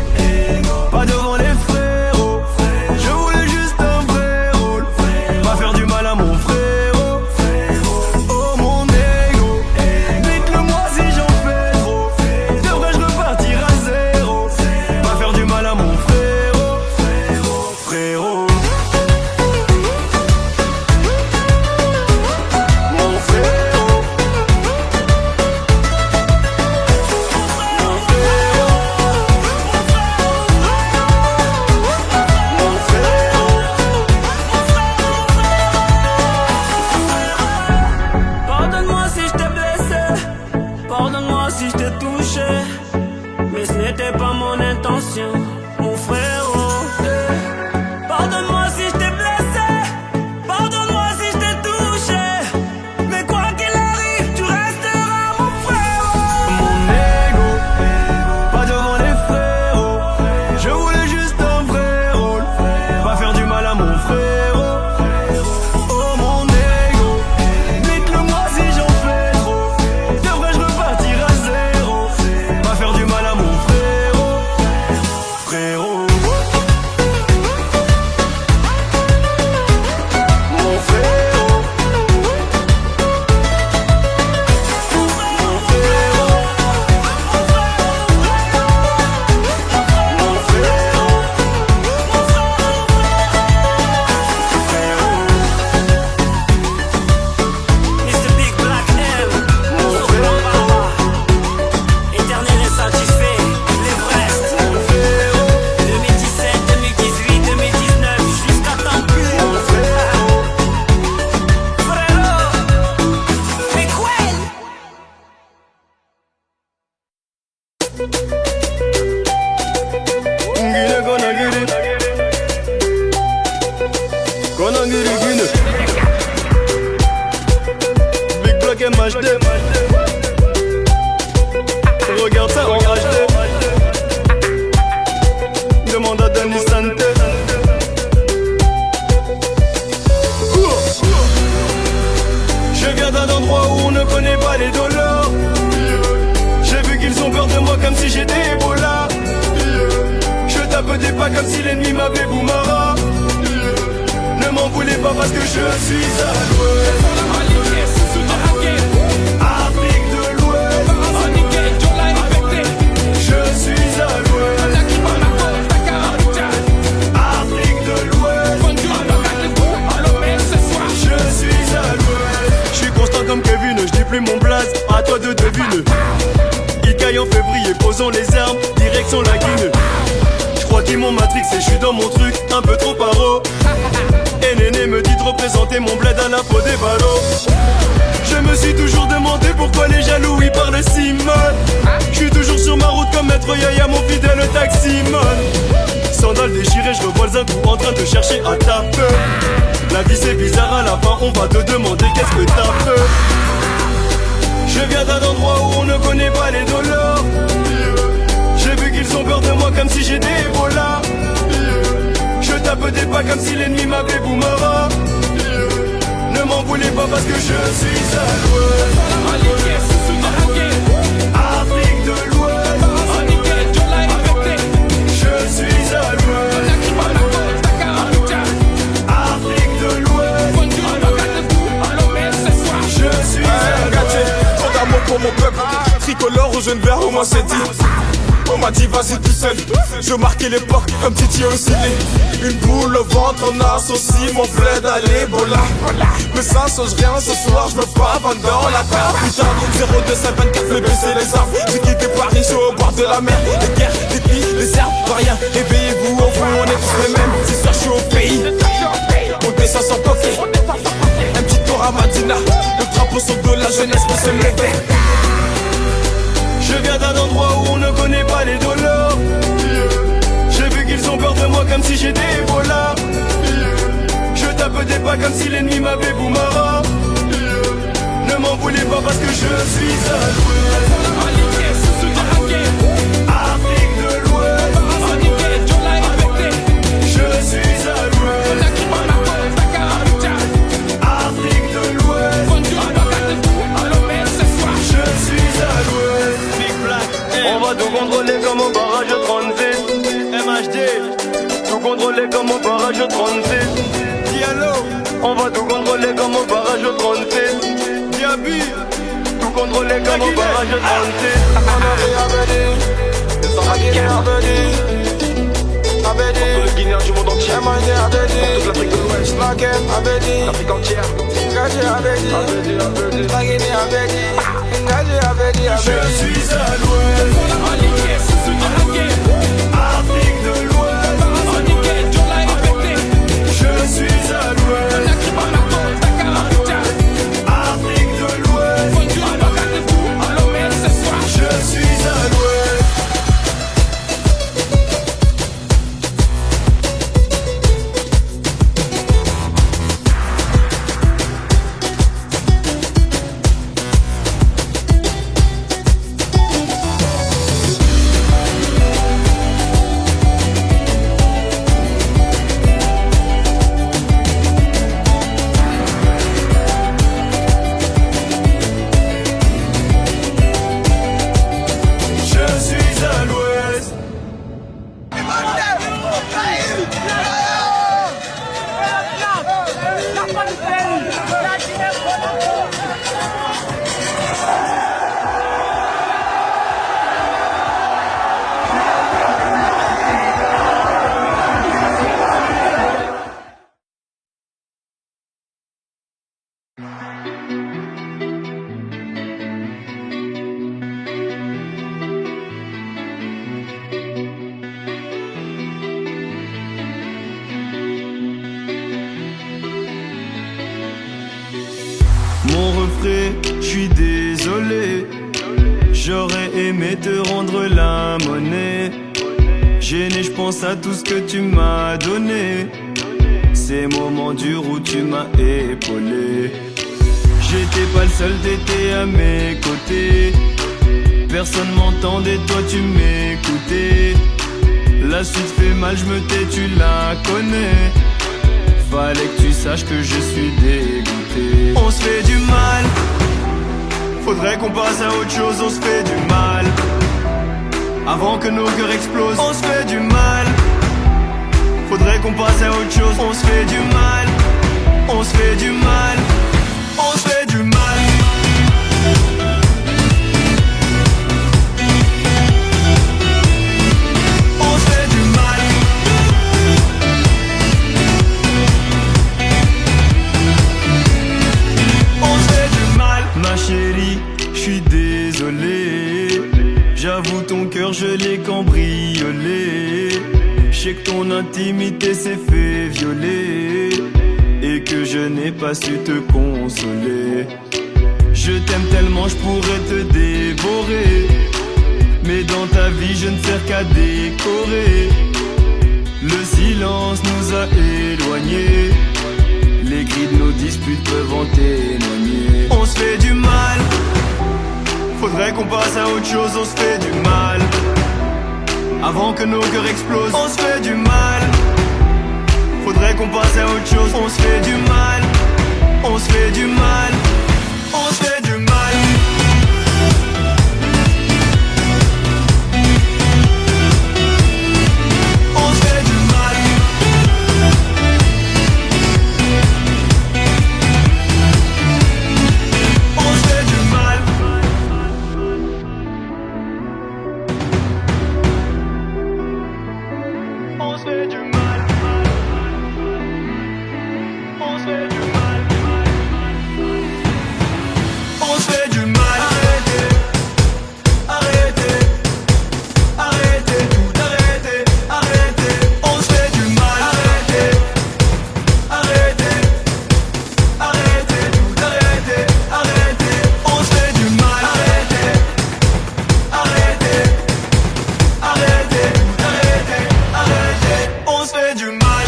pas devant les frérots. Je voulais juste un vrai rôle. Pas faire du mal à mon frérot. Oh mon ego, dites-le moi si j'en fais trop. Devrais-je repartir à zéro? Pas faire du mal à mon frérot. Frérot. Mon frérot. Mon pas les dollars. J'ai vu qu'ils ont peur de moi comme si j'étais Ebola. Je tape des pas comme si l'ennemi m'avait Boumara. Ne m'en voulez pas parce que je suis à l'ouest. Afrique de l'Ouest. Je suis à l'ouest. Afrique de l'Ouest. Je suis à l'ouest. Je suis constant comme Kevin, je dis plus mon blaze, à toi de deviner. Il caille en février, posons les armes, direction la Guinée. Je crois qu'ils m'ont matrixé, je suis dans mon truc, un peu trop paro. Et Néné me dit de représenter mon bled à la peau des ballots. Je me suis toujours demandé pourquoi les jaloux ils parlent si mal. Je suis toujours sur ma route comme Maître Yaya, mon fidèle taximan. Sandales déchirées, je revois un coup en train de chercher à taper. La vie c'est bizarre, à la fin on va te demander qu'est-ce que t'as fait. Je viens d'un endroit où on ne connaît pas les dollars. J'ai vu qu'ils ont peur de moi comme si j'étais Ebola. Je tape des pas comme si l'ennemi m'appelait Boumara. Ne m'en voulez pas parce que je suis à l'ouest. Afrique de l'Ouest. Je suis à l'ouest. Afrique de l'Ouest. Je suis à l'ouest. Trop d'amour pour mon peuple. Tricolore au jaune vert, au moins c'est dit. On m'a dit vas-y tout seul. Je marquais l'époque comme Titi aussi. Une boule au ventre, on associe mon bled à l'Ebola. Mais ça change rien ce soir, je me pavane dans la carte. Putain, 02724, fais baisser les armes. J'ai quitté Paris, je suis au bord de la mer. Les guerres, les puits, les herbes, pas rien. Éveillez-vous, au fond, on est tous les mêmes. C'est sûr, je suis au pays. On descend sans toquer. Un petit tour à Madina. Le drapeau sur le dos, la jeunesse peut se lever. Je viens d'un endroit où on ne connaît pas les dollars. J'ai vu qu'ils ont peur de moi comme si j'étais Ebola. Je tape des pas comme si l'ennemi m'avait Boumara. Ne m'en voulez pas parce que je suis à l'ouest. Afrique de l'Ouest. Je suis à l'ouest. Afrique de l'Ouest. Je suis à l'ouest. On va tout contrôler comme au barrage 36. MHD, tout contrôler comme au barrage 36. Diallo, on va tout contrôler comme au barrage 36. Diaby, tout contrôler comme au barrage 36. Entre le Guinéen du monde entier, toute l'Afrique de l'Ouest, l'Afrique entière. Je suis à l'ouest. Afrique de l'Ouest. Je suis à l'ouest. Afrique de l'Ouest. Je suis à l'ouest. Mon refrain, je suis désolé. J'aurais aimé te rendre la monnaie. Gêné, je pense à tout ce que tu m'as donné. Ces moments durs où tu m'as épaulé. J'étais pas le seul, t'étais à mes côtés. Personne m'entendait, toi tu m'écoutais. La suite fait mal, je me tais, tu la connais. Fallait que tu saches que je suis dégoûté. On se fait du mal, Faudrait qu'on passe à autre chose, on se fait du mal. Avant que nos cœurs explosent, on se fait du mal. Faudrait qu'on passe à autre chose, on se fait du mal. On se fait du mal. On se fait du mal. On se fait du mal. On se fait du mal. Ma chérie, je suis désolé. J'avoue ton cœur je l'ai cambriolé. Je sais que ton intimité s'est fait violer et que je n'ai pas su te consoler. Je t'aime tellement je pourrais te dévorer, mais dans ta vie je ne sers qu'à décorer. Le silence nous a éloignés, les cris de nos disputes peuvent en témoigner. On se fait du mal. Faudrait qu'on passe à autre chose, on se fait du mal. Avant que nos cœurs explosent, on se fait du mal. Faudrait qu'on passe à autre chose, on se fait du mal. On se fait du mal. On se fait du mal. On se fait du mal. On se fait du mal. On se fait du mal. On se fait du mal. On se fait du mal. Arrêtez, arrêtez, arrêtez, tout arrêtez, arrêtez. On se fait du mal. Arrêtez, arrêtez, arrêtez, tout arrêtez, arrêtez. On se fait du mal. Arrêtez, arrêtez, arrêtez, tout arrêtez, arrêtez. On se fait du mal.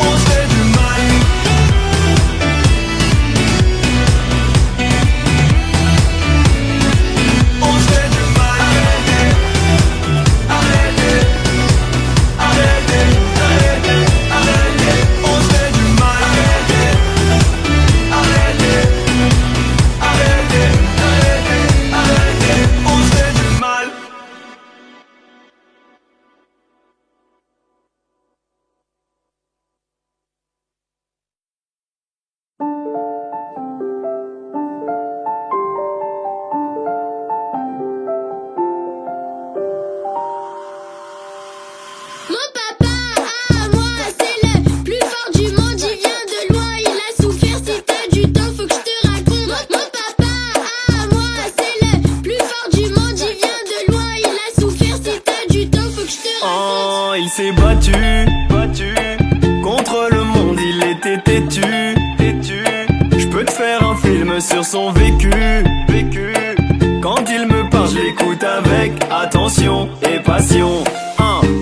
On se fait du mal. On se fait du mal. Arrêtez, arrêtez, arrêtez, arrêtez, arrêtez. On se fait du mal. Arrêtez, arrêtez, arrêtez, arrêtez. On se fait du mal. Mon papa à moi, c'est le plus fort du monde. Il vient de loin, il a souffert. Si t'as du temps, faut que je te raconte. Mon papa à moi, c'est le plus fort du monde. Il vient de loin, il a souffert. Si t'as du temps, faut que je te raconte. Oh, il s'est battu contre le monde, il était têtu. Je peux te faire un film sur son vécu. Quand il me parle, je l'écoute avec attention et passion.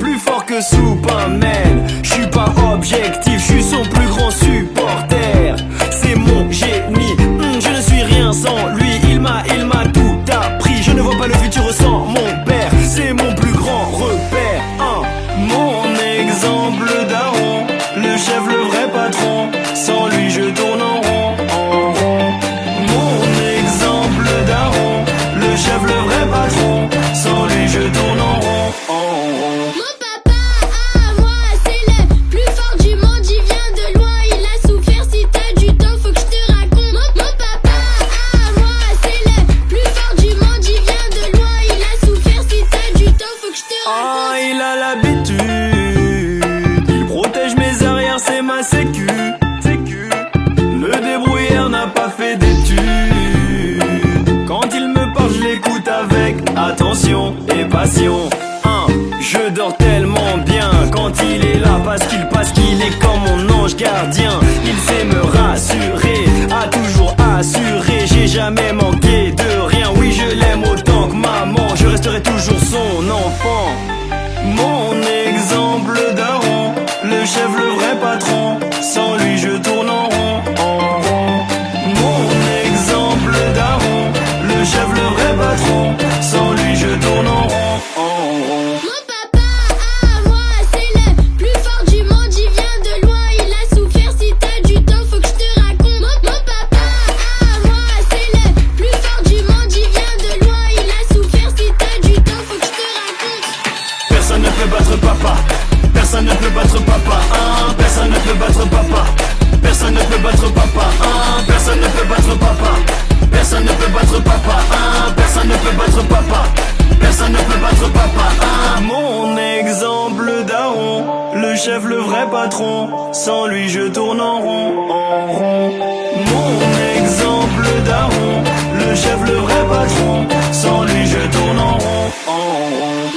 Plus fort que Superman, je suis pas objectif, je suis son plus grand supporter. C'est mon génie, je ne suis rien sans lui. Il m'a tout appris, je ne vois pas le futur sans mon père. C'est mon plus grand repère. Mon exemple daron, le chef, le vrai patron. Sans lui je tourne en rond, en rond. Mon exemple daron, le chef, le vrai patron. Sans lui je tourne en rond, en rond. Mon papa à moi, c'est le plus fort du monde. Il vient de loin, il a souffert. Si t'as du temps, faut que je te raconte. Mon papa à moi, c'est le plus fort du monde. Il vient de loin, il a souffert. Si t'as du temps, faut que je te raconte. Il a l'habitude, il protège mes arrières, c'est ma sécu. Le débrouillard n'a pas fait d'études. Quand il me parle, je l'écoute avec attention et passion. Je dors tellement bien quand il est là, parce qu'il est comme mon ange gardien. Il sait me rassurer, a toujours assuré. J'ai jamais manqué de rien. Oui, je l'aime autant que maman, je resterai toujours son enfant. Mon exemple daron, le chef, le vrai patron. Sans lui je tourne en rond, en rond. Mon exemple daron, le chef, le vrai patron. Sans lui je tourne en rond, en rond. Mon papa à moi, c'est le plus fort du monde. Il vient de loin. peut battre papa, hein. Personne ne peut battre papa. Personne ne peut battre papa, hein. Personne ne peut battre papa. Personne ne peut battre papa, hein. Personne ne peut battre papa. Personne ne peut battre papa, hein. Mon exemple daron, le chef, le vrai patron. Sans lui je tourne en rond, en rond. Mon exemple daron, le chef, le vrai patron. Sans lui je tourne en rond, en rond.